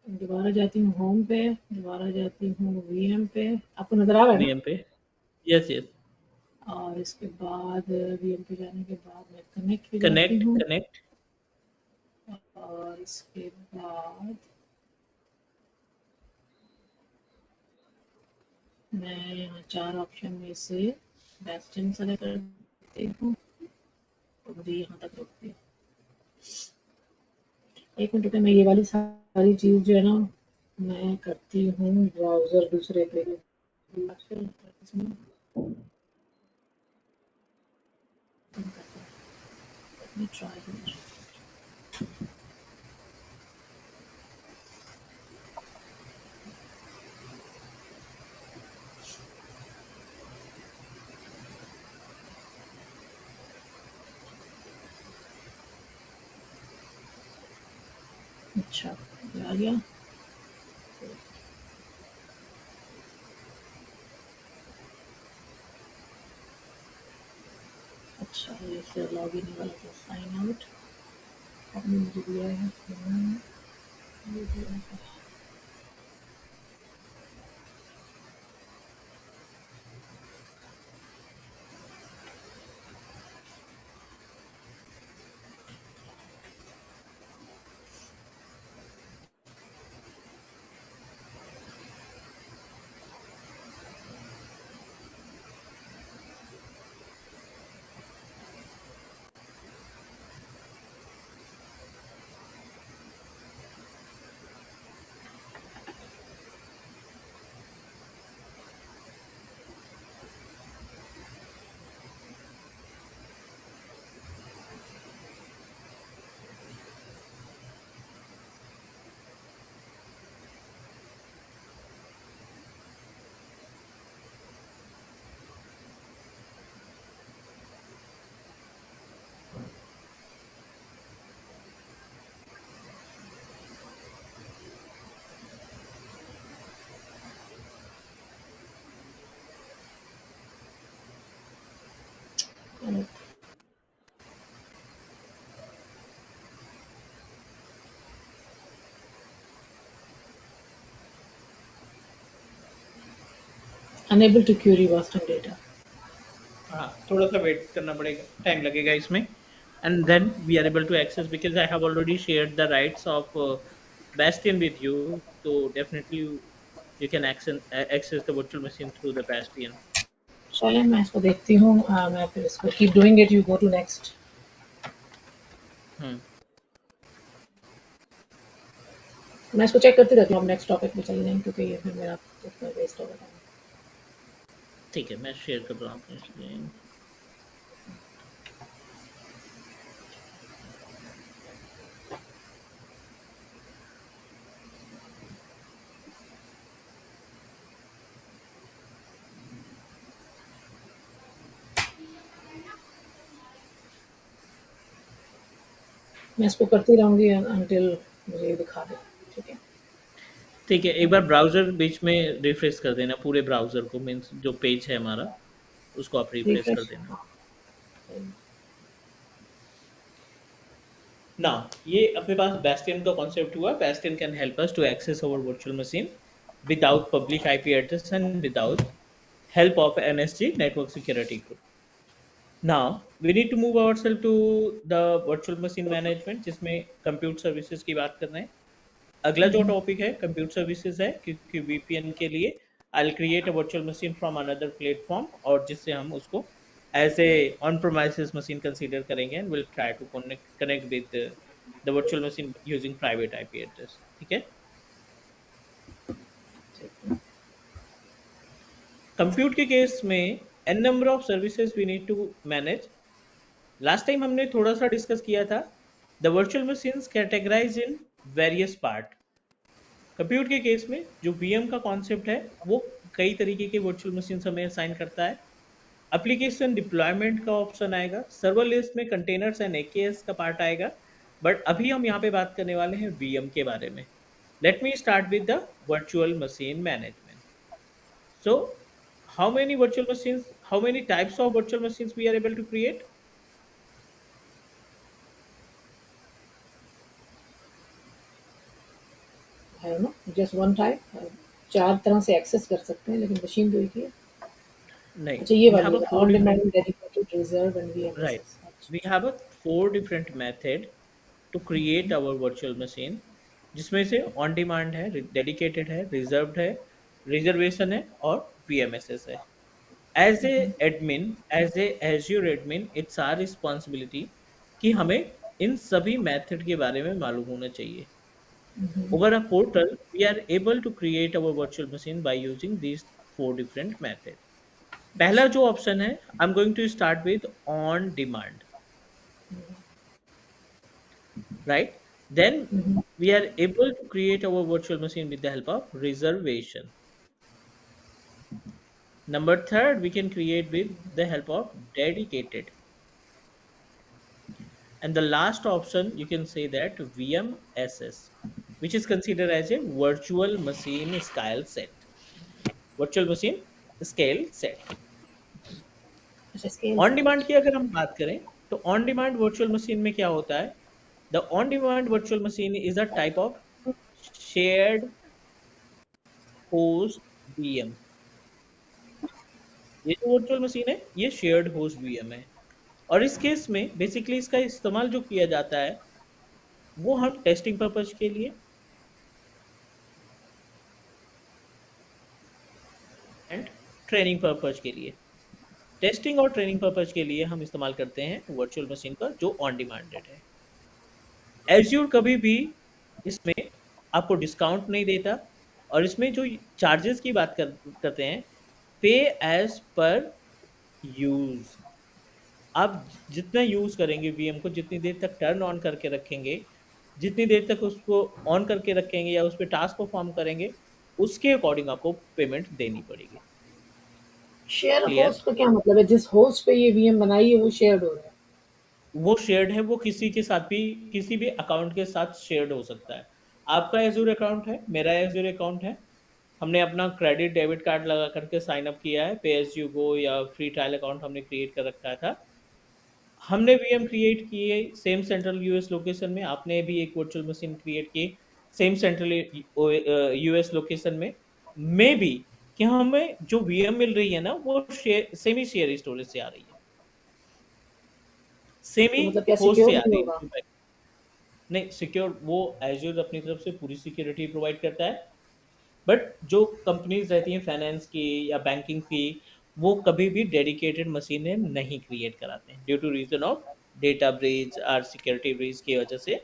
दोबारा जाती हूँ होम पे, दोबारा जाती हूँ वीएम पे। आपको नजर आ रहा है ना? VM पे, yes yes। और इसके बाद वीएम पे जाने के बाद मैं कनेक्ट पे जाती कनेक्ट हूँ। कनेक्ट और इसके बाद मैं यहाँ 4 ऑप्शन में से बैस्टियन सेलेक्ट करती हूँ, तो मुझे यहाँ तक रोकती है। एक मिनट रुके, मैं ये वाली सारी चीज जो है ना मैं करती हूँ ब्राउजर दूसरे पे। इसमें Let me try here. अच्छा, ये आ गया। अच्छा, ये फिर लॉगिन वाला तो साइन आउट आपने मुझे दिया है। ये दिया है। Unable to query Boston data. हाँ, थोड़ा सा वेट करना पड़ेगा, टाइम लगेगा इसमें, and then we are able to access because I have already shared the rights of Bastion with you, so definitely you can access the virtual machine through the Bastion. चलें, मैं इसको देखती हूँ। मैं फिर इसको keep doing it, you go to next. हम्म, मैं इसको चेक करती रहती हूँ, अब नेक्स्ट टॉपिक पे चले जाएं क्योंकि ये फिर मेरा उसमें वेस्ट होगा टाइम। ठीक है, मैं शेयर कर रहा हूँ अपने स्क्रीन। मैं इसको करती रहूँगी until मुझे ये दिखा दे। ठीक है। ठीक है, एक बार ब्राउजर बीच में रिफ्रेश कर देना, पूरे ब्राउजर को, मीन्स जो पेज है हमारा उसको आप रिफ्रेश कर रिफ्रेश। देना। हाँ। ना, ये अपने पास Bastion का कॉन्सेप्ट हुआ। Bastion can help us to access our virtual machine without public IP address and without help of NSG network security group. Now we need to move ourselves to the virtual machine management जिसमें compute services की बात कर रहे हैं। अगला जो topic है computer services है, क्योंकि वीपीएन के लिए I will create a virtual machine from another platform, और जिससे हम उसको as a on premises machine consider करेंगे and will try to connect with the virtual machine using private IP address. ठीक है, कंप्यूट के केस में N number of services we need to manage. Last time हमने थोड़ा सा discuss किया था the virtual machines categorize in various part. Compute के केस में जो वीएम का कॉन्सेप्ट है वो कई तरीके के वर्चुअल मशीन हमें असाइन करता है। एप्लीकेशन डिप्लॉयमेंट का ऑप्शन आएगा, सर्वर लिस्ट में कंटेनर्स एंड एकेएस का पार्ट आएगा, बट अभी हम यहाँ पे बात करने वाले हैं वीएम के बारे में। Let me start with the virtual machine management. So how many types of virtual machines we are able to create? I don't know, just one type. चार तरह से एक्सेस कर सकते हैं लेकिन मशीन तो एक ही है। नहीं, अच्छा, ये we वाली have a है four on different, demand dedicated reserve and right, वीएमएसएस। we have a four different method to create our virtual machine, जिसमें से ऑन डिमांड है, डेडिकेटेड है, रिजर्व्ड है, रिजर्वेशन है और वीएमएसएस है। As a admin, as a Azure admin, it's our responsibility कि हमें इन सभी मेथड के बारे में मालूम होना चाहिए। Over a portal we are able to create our virtual machine by using these four different methods. पहला जो ऑप्शन है, I am going to start with on demand, right? Then Mhm. we are able to create our virtual machine with the help of reservation. Number third, we can create with the help of dedicated. And the last option, you can say that VMSS, which is considered as a virtual machine scale set. Virtual machine scale set. अच्छा scale on set demand अच्छा। की अगर हम बात करें, तो on demand virtual machine में क्या होता है? The on demand virtual machine is a type of shared host VM। ये जो वर्चुअल मशीन है, ये शेयर्ड होस्ट VM है। और इस केस में बेसिकली इसका इस्तेमाल जो किया जाता है, वो हम टेस्टिंग पर्पज के लिए एंड ट्रेनिंग पर्पज के लिए, टेस्टिंग और ट्रेनिंग पर्पज के लिए हम इस्तेमाल करते हैं वर्चुअल मशीन का जो ऑन डिमांडेड है। एज्यूर कभी भी इसमें आपको डिस्काउंट नहीं देता, और इसमें जो चार्जेस की बात करते हैं, पे एज पर यूज। आप जितना यूज करेंगे वीएम को, जितनी देर तक टर्न ऑन करके रखेंगे, जितनी देर तक उसको ऑन करके रखेंगे या उस पर टास्क परफॉर्म करेंगे, उसके अकॉर्डिंग आपको पेमेंट देनी पड़ेगी। Share clear? होस्ट का क्या मतलब है? जिस होस्ट पे ये वीएम बनाई है वो शेयर्ड हो रहा है? वो शेयर्ड है, वो किसी के साथ भी, किसी भी अकाउंट के साथ शेयर्ड हो सकता है। आपका एजूर अकाउंट है, मेरा एजूर अकाउंट है, हमने अपना क्रेडिट डेबिट कार्ड लगा करके साइन अप किया है, पे एज यू गो या फ्री ट्रायल अकाउंट हमने क्रिएट कर रखा था। हमने वीएम क्रिएट किए सेम सेंट्रल यूएस लोकेशन में, आपने भी एक वर्चुअल मशीन क्रिएट की सेम सेंट्रल यूएस लोकेशन में। मे बी कि हमें जो वीएम मिल रही है ना, वो सेमी शेयर स्टोरेज से आ रही है, तो सेमी मतलब क्या होस्ट सिक्योर से आ नहीं रही होगा? है। नहीं सिक्योर, वो एज्योर अपनी तरफ से पूरी सिक्योरिटी प्रोवाइड करता है, बट जो कंपनीज रहती हैं फाइनेंस की या बैंकिंग की, वो कभी भी डेडिकेटेड मशीनें नहीं क्रिएट कराते हैं due to reason of data breach और सिक्योरिटी ब्रीच की वजह से।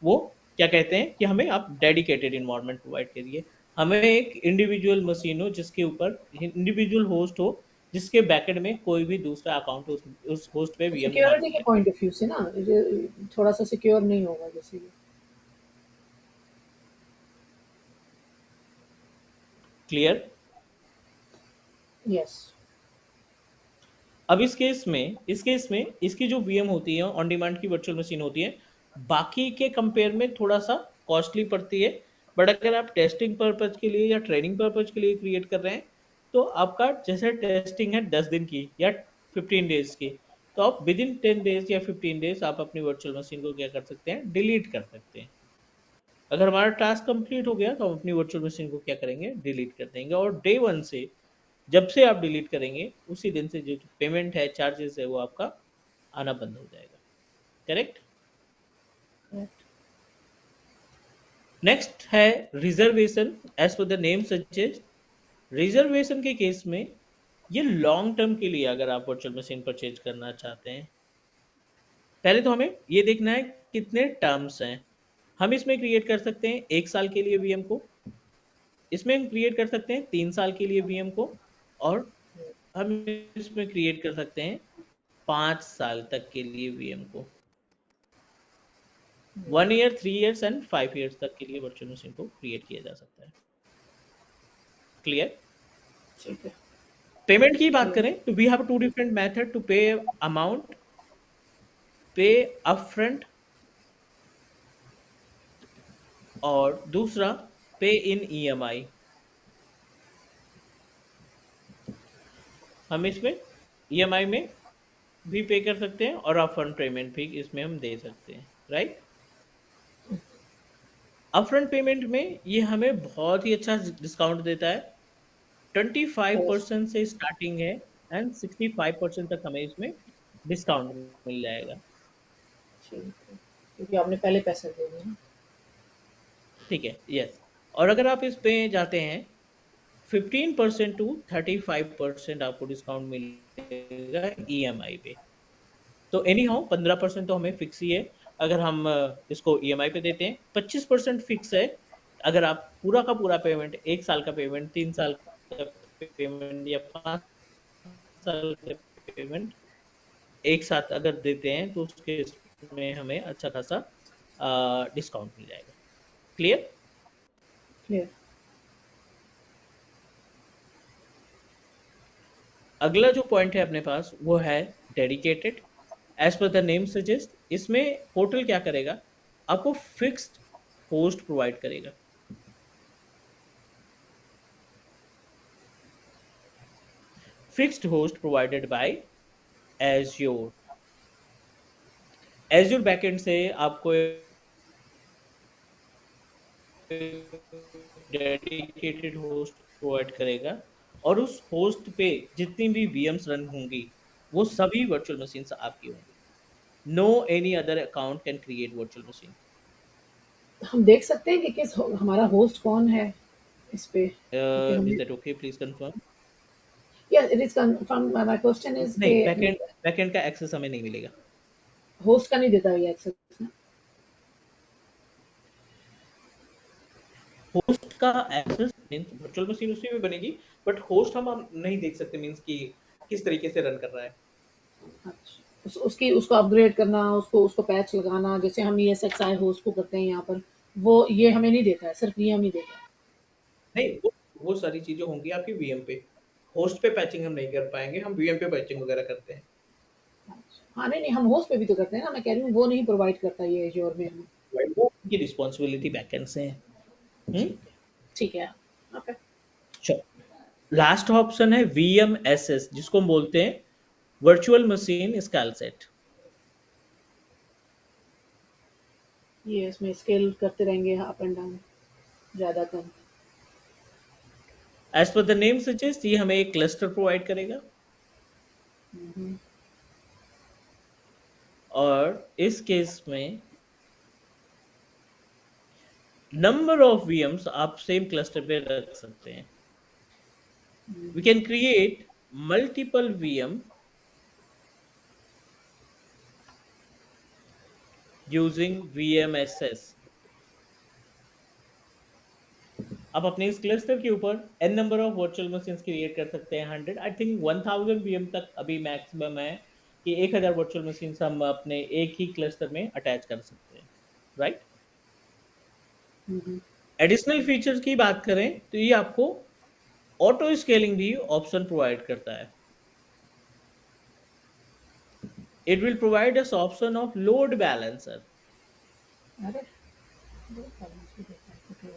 वो क्या कहते हैं कि हमें आप डेडिकेटेड इन्वायरमेंट प्रोवाइड करिए, हमें एक इंडिविजुअल मशीन हो जिसके ऊपर इंडिविजुअल होस्ट हो, जिसके बैकएंड में कोई भी दूसरा अकाउंट उस होस्ट पे वीएम ना सिक्योरिटी के चलाए। पॉइंट ऑफ व्यू से ना ये थोड़ा सा सिक्योर नहीं होगा जैसे ये। क्लियर? यस। अब इस केस में इसकी जो वीएम होती है, ऑन डिमांड की वर्चुअल मशीन होती है, बाकी के कंपेयर में थोड़ा सा कॉस्टली पड़ती है। बट अगर आप टेस्टिंग पर्पज के लिए या ट्रेनिंग पर्पज के लिए क्रिएट कर रहे हैं, तो आपका जैसे टेस्टिंग है 10 दिन की या 15 डेज की, तो आप विद इन 10 डेज या 15 डेज आप अपनी वर्चुअल मशीन को क्या कर सकते हैं, डिलीट कर सकते हैं। अगर हमारा टास्क कंप्लीट हो गया, तो हम अपनी वर्चुअल मशीन को क्या करेंगे, डिलीट कर देंगे, और डे वन से जब से आप डिलीट करेंगे, उसी दिन से जो पेमेंट है, चार्जेस है, वो आपका आना बंद हो जाएगा। करेक्ट? नेक्स्ट है reservation. As per the name suggest, reservation के केस में ये लॉन्ग टर्म के लिए अगर आप वर्चुअल मशीन परचेज करना चाहते हैं, पहले तो हमें ये देखना है कितने टर्म्स हैं। हम इसमें क्रिएट कर सकते हैं 1 साल के लिए वीएम को, इसमें हम क्रिएट कर सकते हैं 3 साल के लिए वीएम को, और हम इसमें क्रिएट कर सकते हैं 5 साल तक के लिए वीएम को। 1 ईयर, 3 ईयर्स एंड 5 ईयर्स तक के लिए वर्चुअल मशीन को क्रिएट किया जा सकता है। क्लियर? ठीक है। पेमेंट की बात क्लियर। करें, तो we have two different method to pay amount, pay upfront, और दूसरा पे इन ईएमआई। हम इसमें ईएमआई में भी पे कर सकते हैं और अपफ्रंट पेमेंट भी इसमें हम दे सकते हैं, राइट? अपफ्रंट पेमेंट में ये हमें बहुत ही अच्छा डिस्काउंट देता है, 25% से स्टार्टिंग है, एंड 65% तक हमें इसमें डिस्काउंट मिल जाएगा। ठीक है, क्योंकि आपने पहले पैसे दे दिए ना। ठीक है, यस। और अगर आप इस पे जाते हैं, 15% टू 35% आपको डिस्काउंट मिलेगा ईएमआई पे। तो एनी हाउ 15% तो हमें फिक्स ही है अगर हम इसको ईएमआई पे देते हैं, 25% फिक्स है अगर आप पूरा का पूरा पेमेंट, 1 साल का पेमेंट, 3 साल का पेमेंट या 5 साल का पेमेंट एक साथ अगर देते हैं तो उसके में हमें अच्छा खासा डिस्काउंट मिल जाएगा। क्लियर? क्लियर। अगला जो पॉइंट है अपने पास वो है dedicated. As per the name suggest, इसमें पोर्टल क्या करेगा, आपको फिक्स्ड होस्ट प्रोवाइड करेगा। Fixed host provided by Azure. Azure backend से आपको डेडिकेटेड होस्ट प्रोवाइड करेगा और उस होस्ट पे जितनी भी वीएम्स रन होंगी वो सभी वर्चुअल मशीन आपकी होंगी। No any other account can create virtual machine. हम देख सकते हैं कि हमारा होस्ट कौन है इस पे, क्योंकि इज हमें दैट ओके? Please confirm. या it is confirm. My question is नहीं, के बैकएंड का एक्सेस हमें नहीं मिलेगा। होस्ट का नहीं देता ये एक्सेस ना। होस्ट का एक्सेस मींस वर्चुअल मशीन उसी में बनेगी, बट होस्ट हम नहीं देख सकते, मींस कि किस तरीके से रन कर रहा है। अच्छा, उसकी उसको अपग्रेड करना, उसको पैच लगाना, जैसे हम ESXi होस्ट को करते हैं यहाँ पर, वो ये हमें नहीं देता है, सिर्फ ये हमें देता है। नहीं, वो सारी चीजें होंगी आपकी वीएम पे। होस्ट पे पैचिंग हम नहीं कर पाएंगे, हम वीएम पे पैचिंग वगैरह करते हैं। हाँ, नहीं नहीं, हम होस्ट पे भी तो करते हैं ना, मैं कह रही हूँ वो नहीं प्रोवाइड करता ये एज़्योर में हमें। वो उनकी रिस्पॉन्सिबिलिटी बैकएंड से है। ठीक है, ठीक है। ओके। चलो, लास्ट ऑप्शन है VMSS, जिसको हम बोलते हैं वर्चुअल मशीन स्केल सेट। ये इसमें स्केल करते रहेंगे अप एंड डाउन, ज़्यादा कम। As per the name suggest, ये हमें एक क्लस्टर प्रोवाइड करेगा हम्म, और इस केस में नंबर ऑफ VMs आप सेम क्लस्टर पे रख सकते हैं। We hmm, can create multiple VM using VMSS। आप अपने इस क्लस्टर के ऊपर n number of virtual machines create कर सकते हैं। 100, आई थिंक 1000 VM तक अभी मैक्सिमम है कि 1000 वर्चुअल मशीन्स हम अपने एक ही क्लस्टर में अटैच कर सकते हैं, राइट? हम्म। एडिशनल फीचर्स की बात करें तो ये आपको ऑटो स्केलिंग भी ऑप्शन प्रोवाइड करता है। It will provide us option of load balancer. अरे, दो columns भी देता है, okay,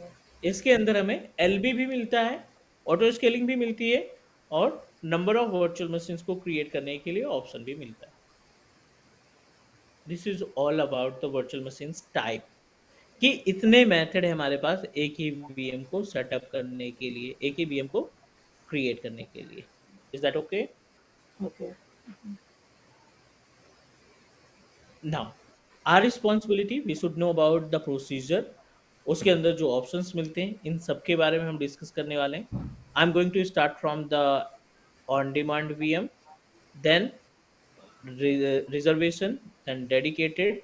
इसके अंदर हमें एलबी भी मिलता है, ऑटो स्केलिंग भी मिलती है और नंबर ऑफ वर्चुअल मशीन्स को क्रिएट करने के लिए ऑप्शन भी मिलता है। This is all about the virtual machines type, कि इतने मेथड है हमारे पास एक ही वीएम को सेटअप करने के लिए, एक ही वीएम को क्रिएट करने के लिए। Is that okay? Okay. Now our responsibility, we should know about the procedure. उसके अंदर जो ऑप्शंस मिलते हैं इन सब के बारे में हम डिस्कस करने वाले हैं। I am going to start from the on demand VM, then reservation, then dedicated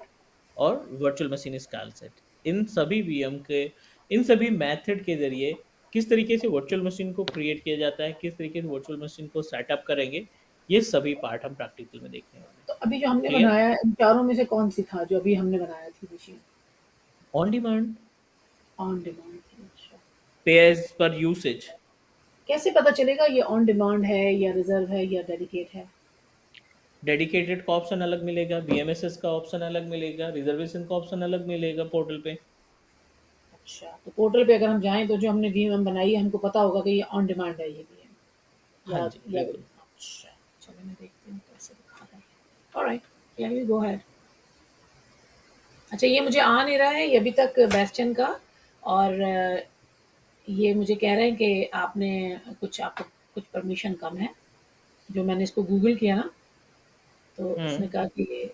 और वर्चुअल मशीन स्टाइल सेट। इन सभी वीएम के, इन सभी मेथड के जरिए किस तरीके से वर्चुअल मशीन को क्रिएट किया जाता है, किस तरीके से वर्चुअल मशीन को सेटअप करेंगे, ये सभी पार्ट हम प्रैक्टिकल में देखने वाले हैं। तो अभी जो हमने क्लियर? बनाया है, इन चारों में से कौन सी था जो अभी हमने बनाया थी machine? On demand, on demand की, अच्छा। पे एज पर यूसेज। कैसे पता चलेगा ये ऑन डिमांड है या रिजर्व है या डेडिकेट है? डेडिकेटेड का ऑप्शन अलग मिलेगा, बीएमएसएस का ऑप्शन अलग मिलेगा, रिजर्वेशन का ऑप्शन अलग मिलेगा पोर्टल पे। अच्छा, तो पोर्टल पे अगर हम जाएँ तो जो हमने वीएम बनाई है हमको पता होगा कि ये ऑन डिमांड है ये वीएम, हाँ या जी, या बिल्कुल। अच्छा, चलो मैं देखती हूँ कैसे दिखा रहा है। Alright, can we go ahead? अच्छा, ये मुझे आ नहीं रहा है ये अभी तक बेस्टियन का, और ये मुझे कह रहे हैं कि आपने आपको कुछ परमिशन कम है। जो मैंने इसको गूगल किया ना, तो इसने कहा कि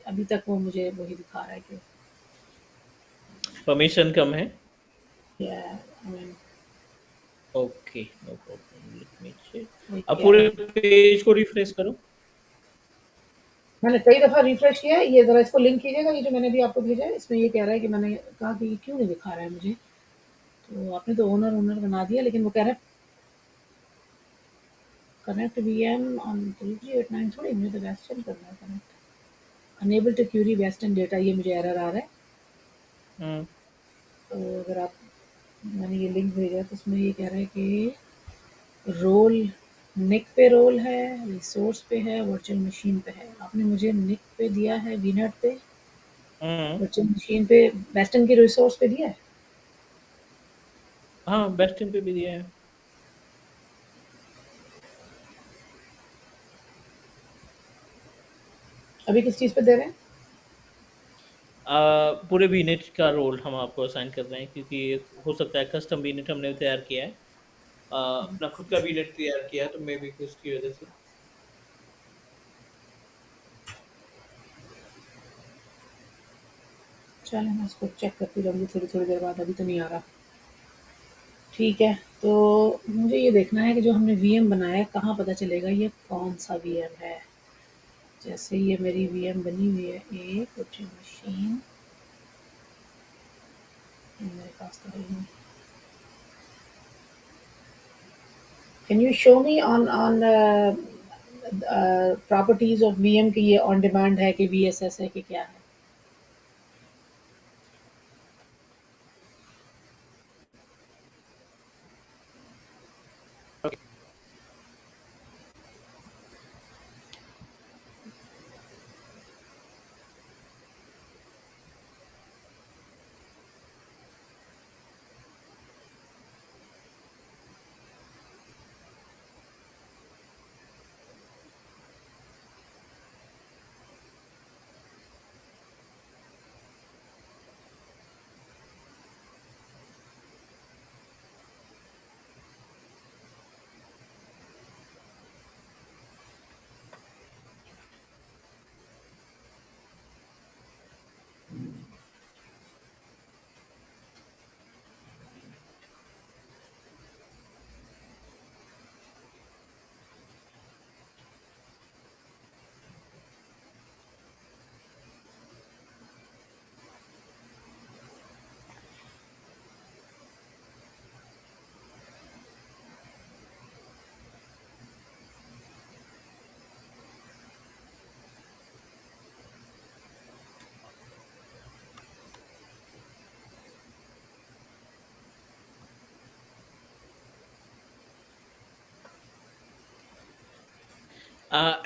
अभी तक वो मुझे वही दिखा रहा है कि परमिशन कम है। या I mean okay, no problem, let me check. वही अब कह रहा पूरे है। पेज को रिफ्रेश करो। मैंने कई दफ़ा रिफ्रेश किया है, ये ज़रा इसको लिंक कीजिएगा, ये जो मैंने अभी आपको भेजा है, इसमें ये कह रहा है कि मैंने कहा कि ये क्यों नहीं दिखा रहा है मुझे? तो आपने तो ओनर ओनर बना दिया, लेकिन वो कह रहा है कनेक्ट VM ऑन 3389 थोड़ी, मुझे तो वेस्टर्न करना है कनेक्ट। अनेबल टू क्यूरी वेस्टर्न डेटा, ये मुझे एरर आ रहा है। हम्म। तो अगर आप, मैंने ये लिंक भेजा तो उसमें ये कह रहा है कि रोल निक पे रोल है, रिसोर्स पे है, वर्चुअल मशीन पे है। आपने मुझे निक पे दिया है, वीनेट पे, हम्म। वर्चुअल मशीन पे, वेस्टर्न की रिसोर्स पे दिया है। हाँ, बेस्ट इन पे भी दिया है। अभी किस चीज़ पे दे रहे हैं? पूरे वीनेट का रोल हम आपको असाइन कर रहे हैं, क्योंकि हो सकता है कस्टम वीनेट हमने तैयार किया है, अपना खुद का वीनेट तैयार किया है, तो मे बी उसकी वजह से। चलो मैं इसको चेक करती रहूँगी थोड़ी थोड़ी देर बाद, अभी तो नहीं आ रहा। ठीक है, तो मुझे ये देखना है कि जो हमने वीएम बनाया है, कहाँ पता चलेगा ये कौन सा वीएम है। जैसे ये मेरी वीएम बनी हुई है एक वर्चुअल मशीन, मेरे पास तो है नहीं। Can you show me on properties of VM की ये ऑन डिमांड है कि वीएसएस है कि क्या है?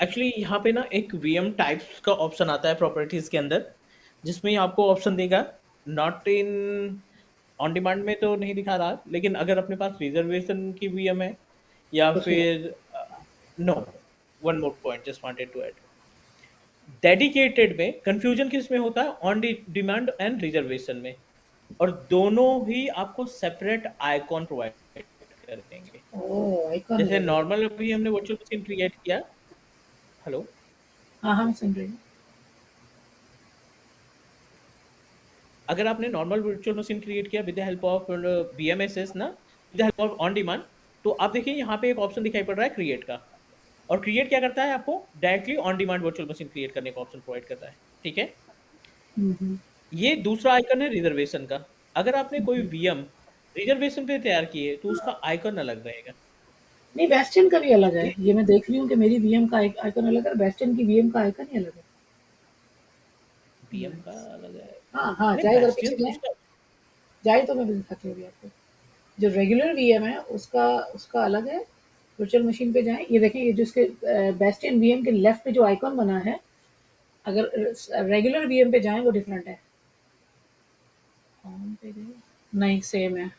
एक्चुअली यहाँ पे ना एक वीएम टाइप्स का ऑप्शन आता है प्रॉपर्टीज के अंदर, जिसमें आपको ऑप्शन देगा, नॉट इन ऑन डिमांड में तो नहीं दिखा रहा, लेकिन अगर अपने पास रिजर्वेशन की वीएम है, या उसमें फिर no, one more point just wanted to add, dedicated में कंफ्यूजन किस में होता है, ऑन डिमांड एंड रिजर्वेशन में, और दोनों ही आपको सेपरेट आइकॉन प्रोवाइड करेंगे। ओह, आइकॉन जैसे लगेगा। नॉर्मल अभी हमने वर्चुअल मशीन क्रिएट किया। हेलो। हाँ हाँ, मैं सुन रही हूँ। अगर आपने नॉर्मल वर्चुअल मशीन क्रिएट किया विद द हेल्प ऑफ बीएमएसएस ना, with the help of on demand, तो आप देखिए यहाँ पे एक ऑप्शन दिखाई पड़ रहा है क्रिएट का, और क्रिएट क्या करता है, आपको directly on demand virtual machine create करने का ऑप्शन प्रोवाइड करता है। ठीक है। हम्म। ये दूसरा आइकन है रिजर्वेशन का। अगर आपने कोई हम्म। वीएम रिजर्वेशन पे तैयार किए, तो उसका आइकन अलग रहेगा। नहीं, वेस्टर्न का भी अलग है, ये ये मैं देख रही हूँ कि मेरी वीएम का आइकन अलग है, वेस्टर्न की वीएम का आइकन ही अलग है। वीएम का नाइस। अलग है। हाँ हाँ, नहीं, जाए जरा पीछे बेस्टियन जाए। उसका। जाए तो मैं भी दिखाती हूँ अभी आपको। जो रेगुलर वीएम है उसका उसका अलग है। वर्चुअल मशीन पे जाएं, ये देखिए, ये जो इसके बेस्टियन वीएम के लेफ्ट पे जो आइकॉन बना है, अगर रेगुलर वीएम पे जाएं वो डिफरेंट है। ऑन पे गए, नहीं सेम है,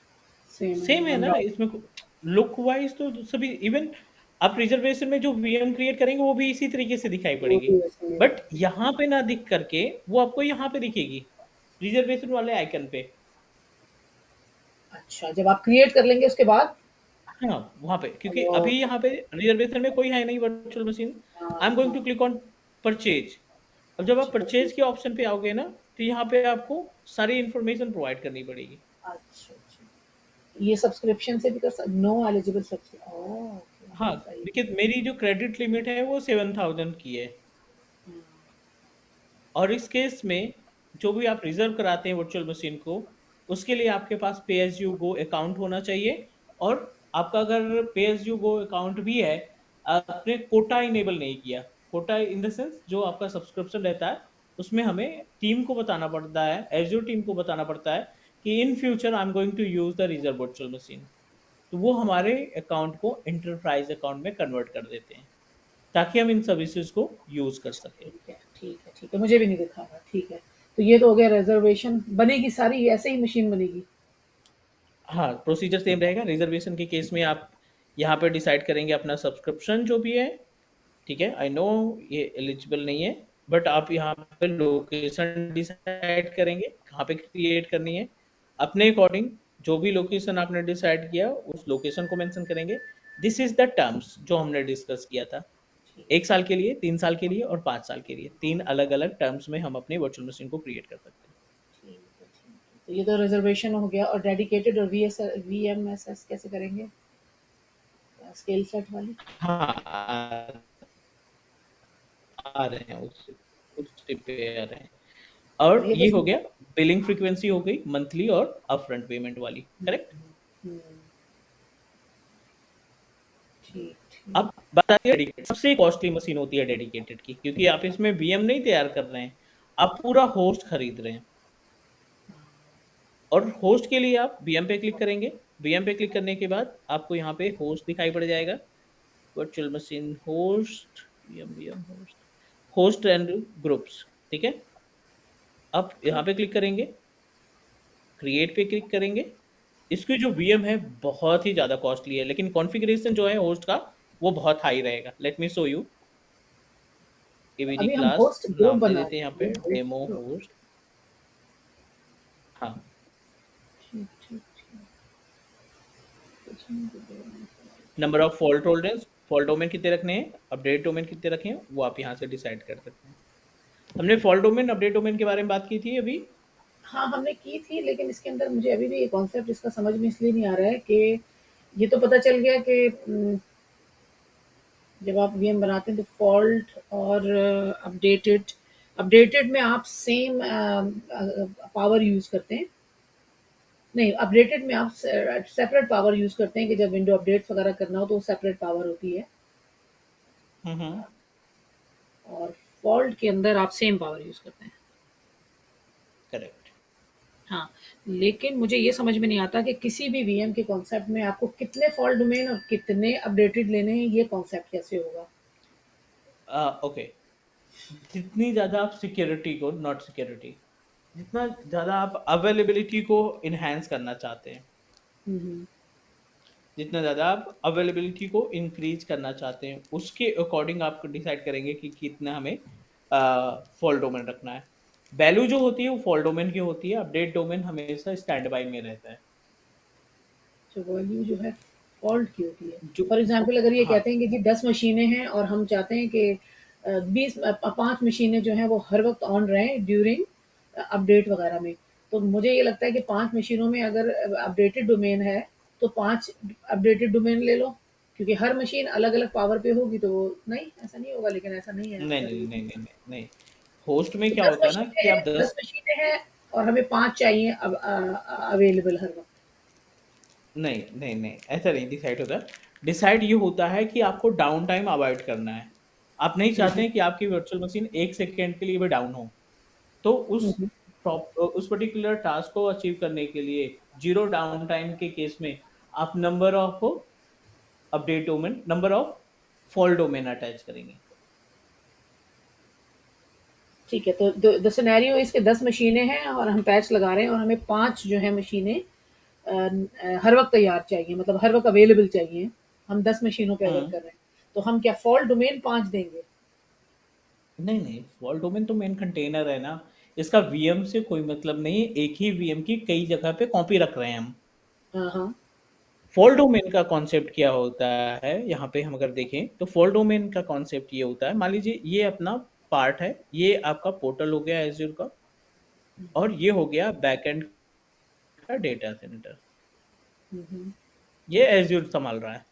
सेम है, सेम है आई एम ना रॉन्ग। इसमें, लुक वाइज तो सभी इवन, आप रिजर्वेशन में जो वीएम क्रिएट करेंगे वो भी इसी तरीके से दिखाई वो पड़ेगी, भी वैसे ही बट है। यहाँ पे ना दिख करके वो आपको यहाँ पे दिखेगी, रिजर्वेशन वाले आइकन पे। अच्छा, जब आप क्रिएट कर लेंगे उसके बाद। हाँ, वहां पे, क्योंकि ओ, अभी यहाँ पे रिजर्वेशन में कोई है नहीं वर्चुअल मशीन। हाँ आई एम गोइंग हाँ। To click on purchase. अब जब आप अच्छा परचेज के ऑप्शन पे आओगे ना, तो यहाँ पे आपको सारी इंफॉर्मेशन प्रोवाइड करनी पड़ेगी। अच्छा अच्छा, ये सब्सक्रिप्शन से भी कर सकते, नो एलिजिबल सब्सक्रिप्शन, ओह हाँ, ओके, सही। देखिए मेरी जो क्रेडिट लिमिट है वो 7,000 की है, हम्म। और इस केस में जो भी आप रिजर्व कराते हैं वर्चुअल मशीन को, उसके लिए आपके पास पे एज यू गो अकाउंट होना चाहिए। और आपका अगर पे एज यू गो अकाउंट भी है, आपने कोटा इनेबल नहीं किया। कोटा इन द सेंस जो आपका सब्सक्रिप्शन रहता है उसमें हमें टीम को बताना पड़ता है, एज्योर टीम को बताना पड़ता है कि in future I am going to use the reserve virtual machine. तो वो हमारे अकाउंट को एंटरप्राइज अकाउंट में कन्वर्ट कर देते हैं ताकि हम इन सर्विसेज को यूज कर सकें। ठीक है, ठीक है, ठीक है, मुझे भी नहीं दिखा रहा, ठीक है। तो ये तो हो गया रिजर्वेशन, बनेगी सारी ऐसे ही मशीन बनेगी? हाँ, प्रोसीजर सेम रहेगा। रिजर्वेशन के केस में आप यहाँ पे डिसाइड करेंगे अपना सब्सक्रिप्शन जो भी है, ठीक है। आई नो ये एलिजिबल नहीं है, बट आप यहाँ पे लोकेशन डिसाइड करेंगे कहाँ पे क्रिएट करनी है। अपने अकॉर्डिंग जो भी लोकेशन आपने डिसाइड किया उस लोकेशन को मेंशन करेंगे। दिस इज द टर्म्स जो हमने डिस्कस किया था। ठीक 1 साल के लिए, 3 साल के लिए और 5 साल के लिए, 3 अलग-अलग टर्म्स में हम अपनी वर्चुअल मशीन को क्रिएट कर सकते हैं। ठीक है, ठीक है। तो ये तो रिजर्वेशन हो गया, और डेडिकेटेड और वीएमएसएस कैसे करेंगे? स्केल सेट वाली? हाँ, आ रहे हैं उस पे आ रहे हैं। और और ये ये बस। हो गया, बिलिंग फ्रीक्वेंसी हो गई मंथली और अपफ्रंट पेमेंट वाली, हम्म, करेक्ट। हम्म, ठीक, ठीक। अब बताइए, डेडिकेटेड सबसे कॉस्टली मशीन होती है डेडिकेटेड की, क्योंकि आप इसमें वीएम नहीं तैयार कर रहे हैं, आप पूरा होस्ट खरीद रहे हैं। और होस्ट के लिए आप वीएम पे क्लिक करेंगे। वीएम पे क्लिक करने के बाद आपको यहाँ पे होस्ट दिखाई पड़ जाएगा, virtual machine host, VM VM host, host and groups, ठीक है। आप यहाँ पे क्लिक करेंगे, क्रिएट पे क्लिक करेंगे। इसकी जो वीएम है बहुत ही ज्यादा कॉस्टली है, लेकिन कॉन्फ़िगरेशन जो है होस्ट का वो बहुत हाई रहेगा। Let me show you. तो एवीजी अभी हम क्लास होस्ट ग्रुप नाम दे बना देते हैं यहाँ रहे पे, हैं, होस्ट डेमो ग्रुप। होस्ट। हाँ, ठीक, ठीक, ठीक। Number of fault tolerance, fault domain कितने रखने हैं, अपडेट डोमेन कितने रखे हैं, वो आप यहाँ से डिसाइड कर सकते हैं। हमने फॉल्ट डोमेन, अपडेट डोमेन के बारे में बात की थी अभी। हाँ, हमने की थी, लेकिन इसके अंदर मुझे अभी भी ये कॉन्सेप्ट इसका समझ में इसलिए नहीं आ रहा है कि ये तो पता चल गया कि जब आप वीएम बनाते हैं तो फॉल्ट और अपडेटेड, अपडेटेड में आप सेम पावर यूज़ करते हैं। नहीं, अपडेटेड में आप सेपरेट पावर यूज़ करते हैं कि जब विंडो अपडेट्स वगैरह करना हो तो सेपरेट पावर होती है, हम्म, और फॉल्ट के अंदर आप सेम पावर यूज़ करते हैं। करेक्ट। हाँ, लेकिन मुझे ये समझ में नहीं आता कि किसी भी वीएम के कॉन्सेप्ट में आपको कितने फॉल्ट डोमेन और कितने अपडेटेड लेने हैं, ये कॉन्सेप्ट कैसे होगा? ओके, जितनी ज़्यादा आप सिक्योरिटी को, नॉट सिक्योरिटी, जितना ज़्यादा आप अवेलेबिलिटी को इन्हेंस करना चाहते हैं, हुँ, हुँ। जितना ज़्यादा आप अवेलेबिलिटी को इंक्रीज करना चाहते हैं, उसके अकॉर्डिंग आप डिसाइड करेंगे कि कितना हमें फॉल्ट डोमेन रखना है। वैल्यू जो होती है वो फॉल्ट डोमेन की होती है, अपडेट डोमेन हमेशा स्टैंड बाई में रहता है। तो वैल्यू जो है फॉल्ट की होती है। जो फॉर एग्ज़ाम्पल अगर ये हाँ, कहते हैं कि जी 10 मशीनें हैं और हम चाहते हैं कि 5 मशीनें जो हैं वो हर वक़्त ऑन रहें ड्यूरिंग अपडेट वगैरह में। तो मुझे ये लगता है कि 5 मशीनों में अगर अपडेटेड डोमेन है, तो 5 अपडेटेड डोमेन ले लो, क्योंकि हर मशीन अलग-अलग पावर पे होगी तो वो नहीं, ऐसा नहीं होगा, लेकिन ऐसा नहीं है नहीं अगर नहीं ये नहीं नहीं नहीं नहीं, होस्ट में तो क्या 10 होता है ना मशीनें कि हैं, आप 10 10, मशीनें हैं और हमें 5 चाहिए अब अवेलेबल हर वक़्त। नहीं नहीं नहीं, ऐसा नहीं डिसाइड होता। डिसाइड ये होता है कि आपको डाउन टाइम अवॉइड करना है। आप नहीं हुँ, चाहते हुँ। हैं कि आपकी वर्चुअल मशीन 1 सेकेंड के लिए भी डाउन हो। तो हुँ, हुँ। उस पर्टिकुलर टास्क को अचीव करने के लिए जीरो डाउन टाइम के केस में आप number of update domain, number of fault domain attach करेंगे। ठीक है, तो द सिनेरियो इज़ के 10 मशीनें हैं और हम पैच लगा रहे हैं और हमें 5 जो है मशीनें हर वक़्त तैयार चाहिए, मतलब हर वक़्त अवेलेबल चाहिए। हम 10 मशीनों पे वर्क हम्म, कर रहे हैं। तो हम क्या फॉल्ट डोमेन 5 देंगे? नहीं नहीं, फॉल्ट डोमेन तो मेन कंटेनर है ना, इसका वीएम से कोई मतलब नहीं है। एक ही वीएम की कई जगह पे कॉपी रख रहे हैं हम। हाँ, हाँ। फॉल्ट डोमेन का कॉन्सेप्ट क्या होता है, यहाँ पे हम अगर देखें तो फॉल्ट डोमेन का कॉन्सेप्ट ये होता है, मान लीजिए ये अपना पार्ट है, ये आपका पोर्टल हो गया एज्योर का, हुँ, और हुँ। ये हो गया बैकएंड का डेटा सेंटर, हुँ, हुँ। ये एज्योर संभाल रहा है।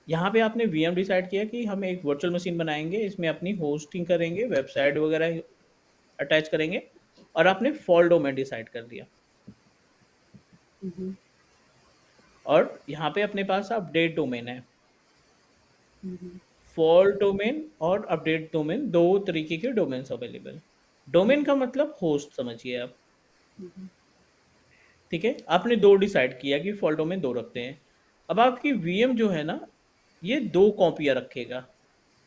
यहाँ पे आपने वीएम डिसाइड किया कि हम एक वर्चुअल मशीन बनाएंगे, इसमें अपनी होस्टिंग करेंगे, वेबसाइट वगैरह अटैच करेंगे, और आपने फॉल्ट डोमेन डिसाइड कर दिया। हुँ, हुँ। और यहाँ पे अपने पास अपडेट डोमेन है। हुँ, हुँ। फॉल्ट डोमेन और अपडेट डोमेन, दो तरीके के डोमेन्स अवेलेबल। डोमेन का मतलब होस्ट समझिए आप, हम्म, ठीक है। आपने दो डिसाइड किया कि फॉल्ट डोमेन दो रखते हैं। अब आपकी वीएम जो है ना, ये दो कॉपियां रखेगा,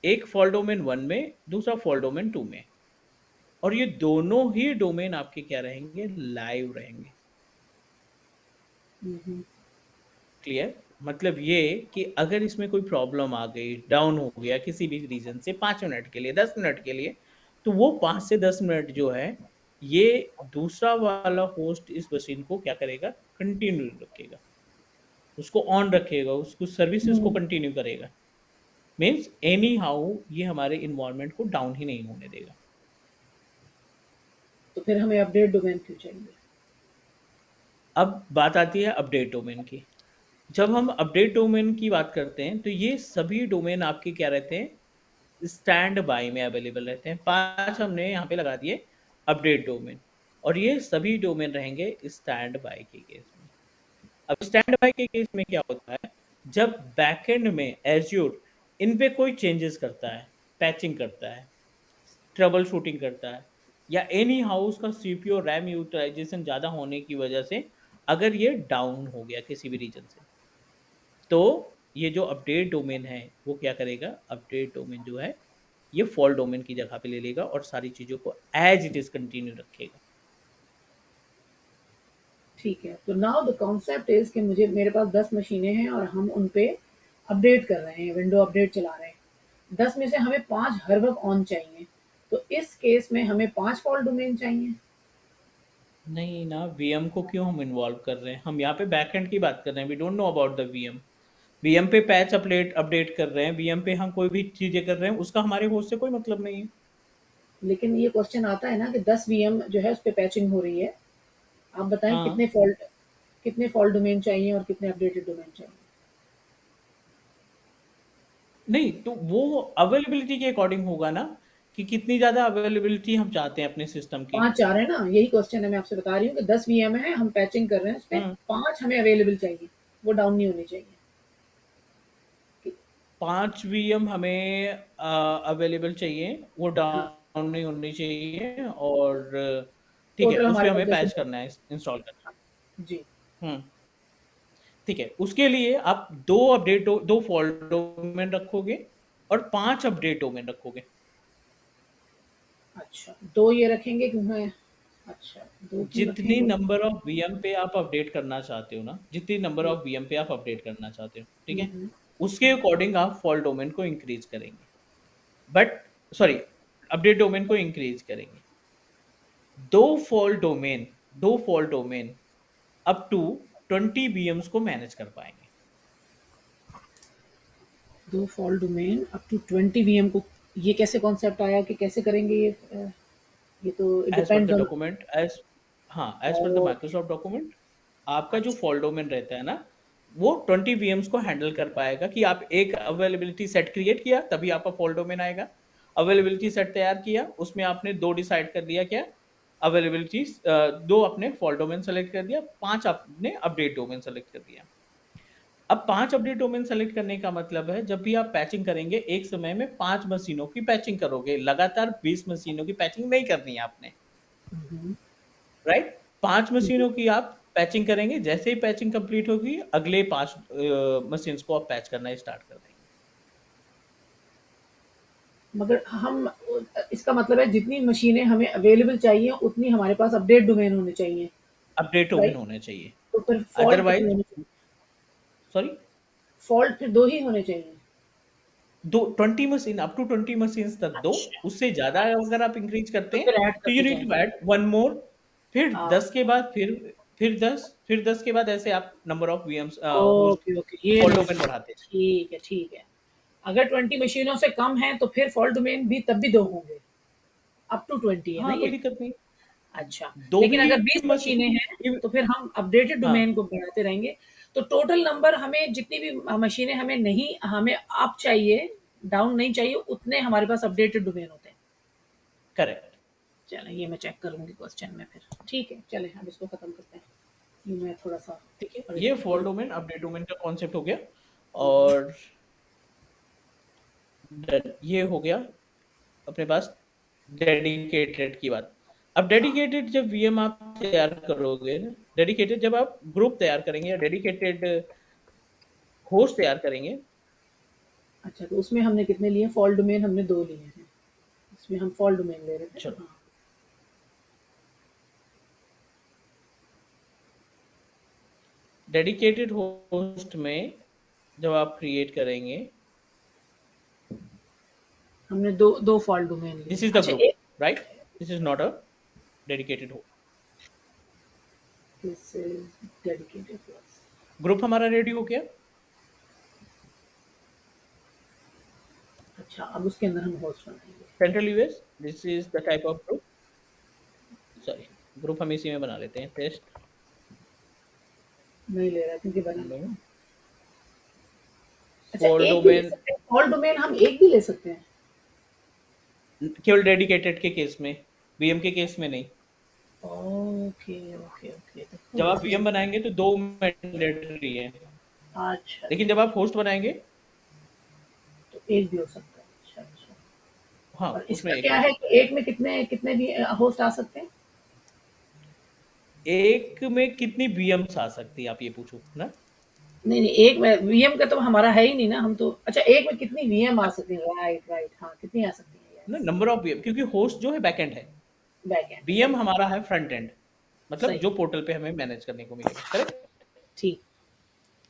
एक फॉल्ट डोमेन 1 में, दूसरा फॉल्ट डोमेन 2 में। और ये दोनों ही डोमेन आपके क्या रहेंगे, लाइव रहेंगे। हम्म, क्लियर? मतलब ये कि अगर इसमें कोई प्रॉब्लम आ गई, डाउन हो गया किसी भी रीजन से 5 मिनट के लिए, 10 मिनट के लिए, तो वो 5 से 10 मिनट जो है, ये दूसरा वाला होस्ट इस मशीन को क्या करेगा, कंटिन्यू रखेगा, उसको ऑन रखेगा, उसको सर्विसेज को हम्म। कंटिन्यू करेगा। मीन्स एनी हाउ ये हमारे इन्वायरमेंट को डाउन ही नहीं होने देगा। तो फिर हमें अपडेट डोमेन क्यों चाहिए? अब बात आती है अपडेट डोमेन की। जब हम अपडेट डोमेन की बात करते हैं, तो ये सभी डोमेन आपके क्या रहते हैं, स्टैंड बाय में अवेलेबल रहते हैं। 5 हमने यहाँ पे लगा दिए अपडेट डोमेन, और ये सभी डोमेन रहेंगे स्टैंड बाय के केस में। अब स्टैंड बाय के केस में क्या होता है, जब बैकएंड में एज्योर इन पे कोई चेंजेस करता है, पैचिंग करता है, ट्रबल शूटिंग करता है, या एनी हाउस का सीपीयू रैम यूटिलाइजेशन ज़्यादा होने की वजह से अगर ये डाउन हो गया किसी भी रीजन से, तो ये जो अपडेट डोमेन है वो क्या करेगा, अपडेट डोमेन जो है ये फॉल्ट डोमेन की जगह पे ले लेगा और सारी चीज़ों को एज इट इज कंटिन्यू रखेगा। ठीक है, तो नाउ द कॉन्सेप्ट इज कि मुझे मेरे पास 10 मशीनें हैं और हम उन पे अपडेट कर रहे हैं, विंडो अपडेट चला रहे हैं। 10 में से हमें 5 हर वक्त ऑन चाहिए, तो इस केस में हमें 5 फॉल्ट डोमेन चाहिए। नहीं ना, वीएम को क्यों हम इन्वॉल्व कर रहे हैं, हम यहाँ पे बैकएंड की बात कर रहे हैं, we don't know about the VM. VM पे पैच अपडेट अपडेट कर रहे हैं, वीएम पे हम कोई भी चीजें कर रहे हैं, उसका हमारे होस्ट से कोई मतलब नहीं है। लेकिन ये क्वेश्चन आता है ना कि 10 वीएम जो है उस पे पैचिंग हो रही है। आप बताएं हाँ, कितने फॉल्ट डोमेन चाहिए और कितने अपडेटेड डोमेन चाहिए? नहीं तो वो अवेलेबिलिटी के अकॉर्डिंग होगा ना, कि कितनी ज्यादा अवेलेबिलिटी हम चाहते हैं अपने सिस्टम की। 5 चाह रहे हैं ना, यही क्वेश्चन है। मैं आपसे बता रही हूँ कि 10 वीएम है, हम पैचिंग कर रहे हैं उस पे, हम्म 5 हमें अवेलेबल चाहिए, वो डाउन नहीं होनी चाहिए। 5 वीएम हमें अवेलेबल चाहिए, वो हाँ, डाउन नहीं होनी चाहिए, और ठीक है, टोटल उस पे हमारे पास हमें जैसे पैच करना है, इंस्टॉल करना जी। है। ठीक है, उसके लिए आप दो फॉल्ट डोमेन रखोगे और 5 अपडेट डोमेन रखोगे। अच्छा, 2 ये रखेंगे कि मैं अच्छा, 2 क्यों जितनी रखेंगे? नंबर ऑफ वीएम पे आप अपडेट करना चाहते हो ना, जितनी नंबर हुँ, ऑफ वीएम पे आप अपडेट करना चाहते हो, ठीक हुँ, है, हुँ। उसके अकॉर्डिंग आप फॉल्ट डोमेन को इंक्रीज करेंगे, बट सॉरी, अपडेट डोमेन को इंक्रीज करेंगे। दो दो fault domain up to 20 VMs को मैनेज कर पाएंगे। 2 fault domain up to 20 VM को, ये कैसे कॉन्सेप्ट आया कि कैसे करेंगे ये? ये तो it as per depends the on document, as per the okay, Microsoft document, आपका जो अच्छा, फॉल्ट डोमेन रहता है ना, वो 20 वीएम्स को हैंडल कर पाएगा। कि आप एक अवेलेबिलिटी सेट क्रिएट किया, तभी आपका फॉल्ट डोमेन आएगा। अवेलेबिलिटी सेट तैयार किया, उसमें आपने दो डिसाइड कर दिया, क्या अवेलेबिलिटी, दो अपने फॉल्ट डोमेन सेलेक्ट कर दिया, 5 आपने अपडेट डोमेन सेलेक्ट कर दिया। अब 5 अपडेट डोमेन सेलेक्ट करने का मतलब है, जब भी आप पैचिंग करेंगे, एक समय में 5 मशीनों की पैचिंग करोगे, लगातार 20 मशीनों की पैचिंग नहीं करनी है आपने, हुँ, राइट? 5 हुँ। मशीनों की आप पैचिंग करेंगे, जैसे ही पैचिंग कंप्लीट होगी, अगले 5 मशीन को आप पैच करना स्टार्ट कर देंगे। मगर हम इसका मतलब है जितनी मशीनें हमें अवेलेबल चाहिए उतनी हमारे पास अपडेट डोमेन होने चाहिए, अपडेट डोमेन राइट? होने चाहिए, तो फिर फॉल्ट कितने अदरवाइज, होने चाहिए? सॉरी, फॉल्ट फिर 2 ही होने चाहिए। दो 20 मशीन, अप टू 20 मशीन तक दो। अच्छा, उससे ज्यादा अच्छा, अगर आप इंक्रीज करते तो हैं, फिर ऐड तो यू करते नीड टू जाएँगे। Add one more. फिर हाँ, 10 के बाद फिर 10 के बाद, ऐसे आप number of VMs host okay, okay, ये फॉल्ट नंबर, डोमेन बढ़ाते हैं। ठीक है, ठीक है। अगर 20 मशीनों से कम है तो फिर फॉल्ट डोमेन भी तब भी 2 होंगे, अप टू 20 है ना हाँ, कोई ये? दिक्कत नहीं। अच्छा, दो लेकिन भी अगर 20 मशीनें मशीन, हैं तो फिर हम अपडेटेड हाँ, डोमेन को बढ़ाते रहेंगे। तो टोटल नंबर हमें जितनी भी मशीनें हमें अप चाहिए, डाउन नहीं चाहिए, उतने हमारे पास अपडेटेड डोमेन होते हैं। करेक्ट। चलें, ये मैं चेक करूँगी क्वेश्चन में फिर। ठीक है, चलें अब इसको खत्म करते हैं। ये मैं थोड़ा-सा ठीक है, ये परेशान फॉल्ट थी। डोमेन अपडेट डोमेन का कॉन्सेप्ट हो गया। हुँ, हुँ। और Done. ये हो गया अपने पास डेडिकेटेड की बात। अब डेडिकेटेड जब वीएम आप तैयार करोगे, डेडिकेटेड जब आप ग्रुप तैयार करेंगे या डेडिकेटेड होस्ट तैयार करेंगे। अच्छा, तो उसमें हमने कितने लिए? फॉल्ट डोमेन हमने 2 लिए हैं। इसमें हम फॉल्ट डोमेन ले रहे थे। चलो, हाँ। डेडिकेटेड होस्ट में जब आप क्रिएट करेंगे, हमने दो फॉल्ट डोमेन लिए। दिस इज द अच्छा, ग्रुप, एक right? This is not a dedicated host. This is dedicated class. Group हमारा रेडी हो गया। अच्छा, अब उसके अंदर हम होस्ट बनाएंगे। Central US, this is the type of group. Sorry, group हम इसी में बना लेते हैं, टेस्ट। नहीं ले रहा क्योंकि बना नहीं ना। अच्छा, फॉर एक भी ले डोमेन सकते हैं? फॉल्ट डोमेन हम एक भी ले सकते हैं? केवल डेडिकेटेड के केस में, वीएम के केस में नहीं। Okay, okay, okay. जब तो आप इसमें वीएम बनाएंगे तो दो मैंडेटरी है, अच्छा, लेकिन जब आप होस्ट बनाएंगे, तो एक भी हो सकता है। अच्छा, अच्छा। हाँ, और उसमें इसका एक क्या हो है सकता कि है। एक में कितने कितने भी होस्ट आ सकते हैं? एक में कितनी वीएम्स आ सकती है, आप ये पूछो ना। नहीं, नहीं, एक में वीएम का तो हमारा है ही नहीं ना, हम तो अच्छा एक में कितनी वीएम आ सकती है? राइट, राइट, हाँ, कितनी आ सकती है? ना, यस, नंबर ऑफ वीएम, क्योंकि होस्ट जो है बैकएंड है, बैक एंड, वीएम राइट। हमारा है फ्रंट एंड, मतलब सही, जो पोर्टल पे हमें मैनेज करने को मिलेगा, करेक्ट। ठीक।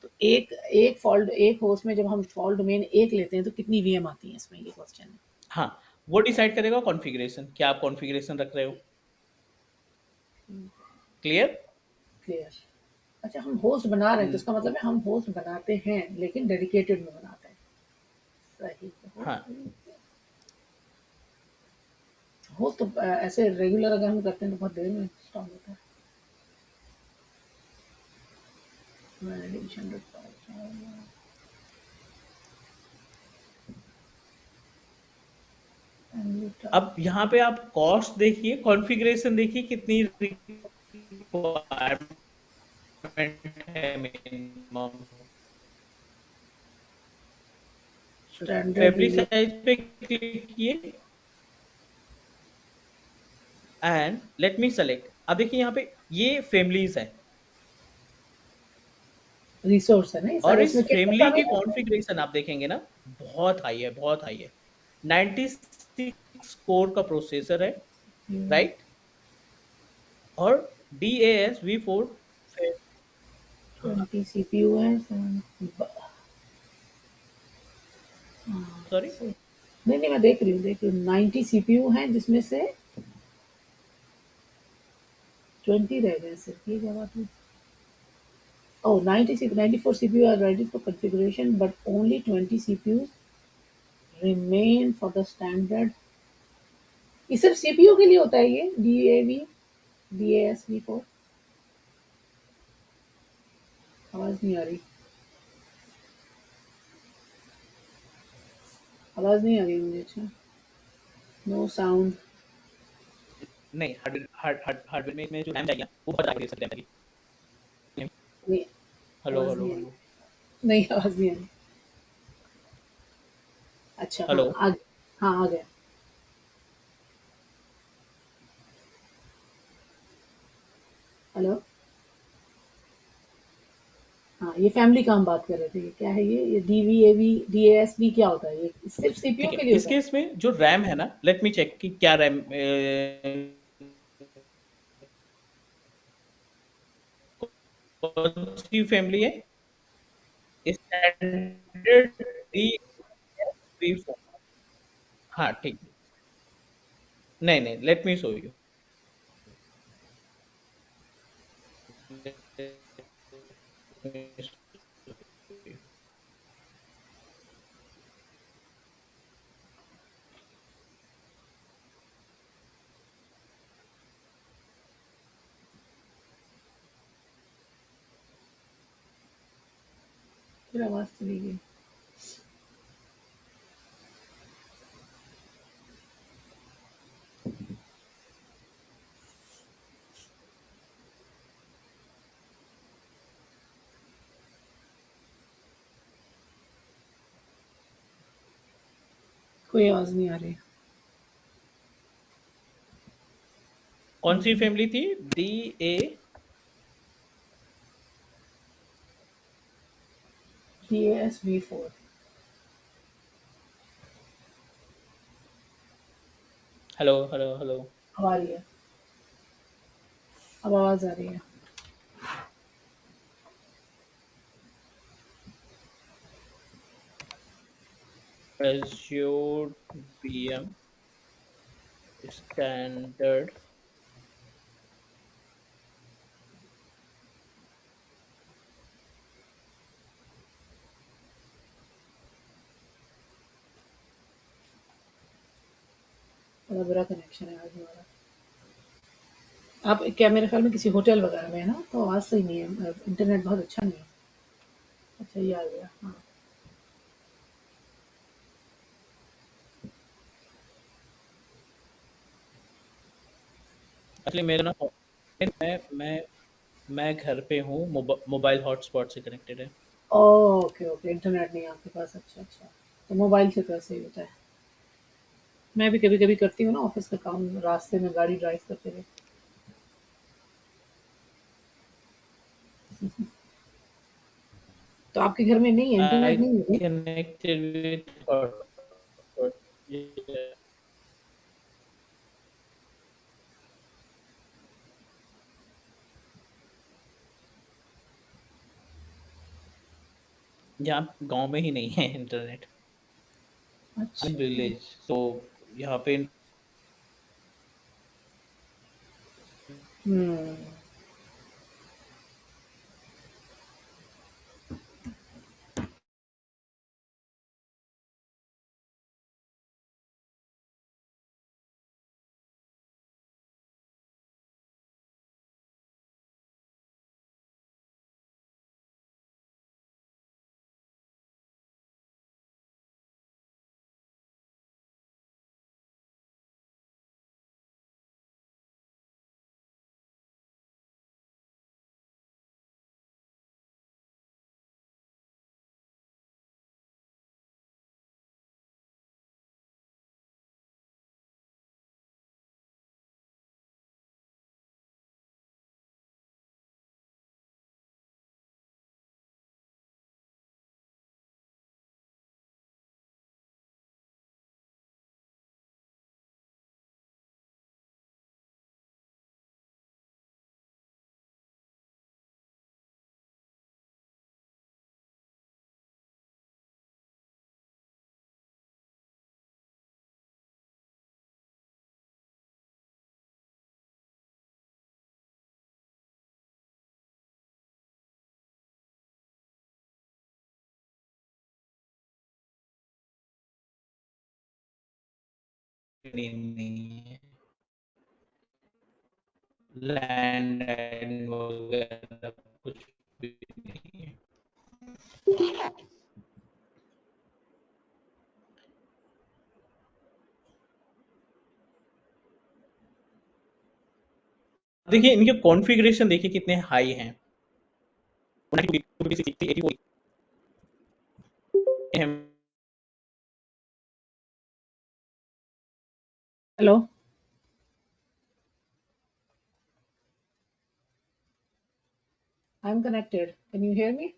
तो एक होस्ट में जब हम फॉल्ट डोमेन एक लेते हैं तो कितनी वीएम आती है इसमें, ये क्वेश्चन है। हाँ, वो डिसाइड करेगा कॉन्फ़िगरेशन, क्या आप कॉन्फ़िगरेशन रख रहे हो। क्लियर। क्लियर। अच्छा, हम होस्ट बना रहे हैं तो हम्म, इसका मतलब है हम होस्ट बनाते हैं लेकिन डेडिकेटेड में बनाते हैं। सही। हाँ। होस्ट तो ऐसे रेगुलर अगर हम करते हैं तो बहुत देर में इंस्टॉल होता है। वैलिडेशन अब यहाँ पे आप कॉस्ट देखिए, कॉन्फ़िगरेशन देखिए, कितनी रिक्वायरमेंट है minimum. Standard family DV. Size पे क्लिक किए एंड लेट मी सेलेक्ट। अब देखिए यहाँ पे ये फैमिलीज है, रिसोर्स है ना ये और सारे, इस इसमें कितने फैमिली के फैमिली? कॉन्फ़िगरेशन आप देखेंगे ना, बहुत हाई है, बहुत हाई है। 96 कोर का प्रोसेसर है, राइट। और D A S V four. 20 CPU है। सॉरी, सही। नहीं, नहीं, मैं देख रही हूँ 90 सीपीयू हैं जिसमें से 20 रह गए सिर्फ, ये क्या बात है? Oh, 94 CPU are ready for configuration, but only 20 CPUs remain for the standard। ये सिर्फ सीपीयू के लिए होता है ये DAV DASV4? आवाज नहीं आ रही, आवाज नहीं आ रही मुझे। अच्छा, नो साउंड। नहीं, हार्डवेयर में इसमें जो रैम चाहिए वो बहुत ज़्यादा सकते हैं। नहीं, हेलो आवाज हेलो नहीं आ हेलो रही। नहीं, आवाज नहीं आ रही। अच्छा, हाँ, हेलो। आ गया। हाँ, आ गया। हेलो। हाँ, ये फैमिली का हम बात कर रहे थे। ये क्या है? ये DVAV DASV क्या होता है? ये सिर्फ सीपीयू ठीक है, के लिए इस होता है? केस में जो रैम है ना, लेट मी चेक कि क्या रैम कौन सी फैमिली है। Standard D V four. हाँ, ठीक। नहीं नहीं, लेट मी शो यू। फिर आवाज चली गई। कोई आवाज नहीं आ रही। कौन सी फैमिली थी? D A. DASV4। Hello hello hello. अब आ रही है। अब आवाज आ रही है। Azure VM standard। बड़ा बुरा कनेक्शन है आज हमारा। आप क्या, मेरे ख्याल में किसी होटल वगैरह में है ना, तो आवाज सही नहीं है, इंटरनेट बहुत अच्छा नहीं है। अच्छा, ये आ गया, हाँ। एक्चुअली मेरा ना, मैं मैं घर पे हूँ, मोबाइल हॉटस्पॉट से कनेक्टेड है। ओके ओके, इंटरनेट नहीं है आपके पास, अच्छा अच्छा। तो मोबाइल से कैसे ही होता है। मैं भी कभी कभी करती हूँ ना ऑफिस का काम, रास्ते में गाड़ी ड्राइव करते हुए। तो आपके घर में नहीं है, आई इंटरनेट नहीं है? Connected with hotspot. यहाँ गांव में ही नहीं है इंटरनेट। आई अच्छा। विलेज, तो यहाँ पे हम्म। नहीं है, लैंड वगैरह कुछ भी नहीं है। देखिए इनके कॉन्फ़िगरेशन देखिए कितने हाई हैं। 192, 256, hello. I am connected, can you hear me?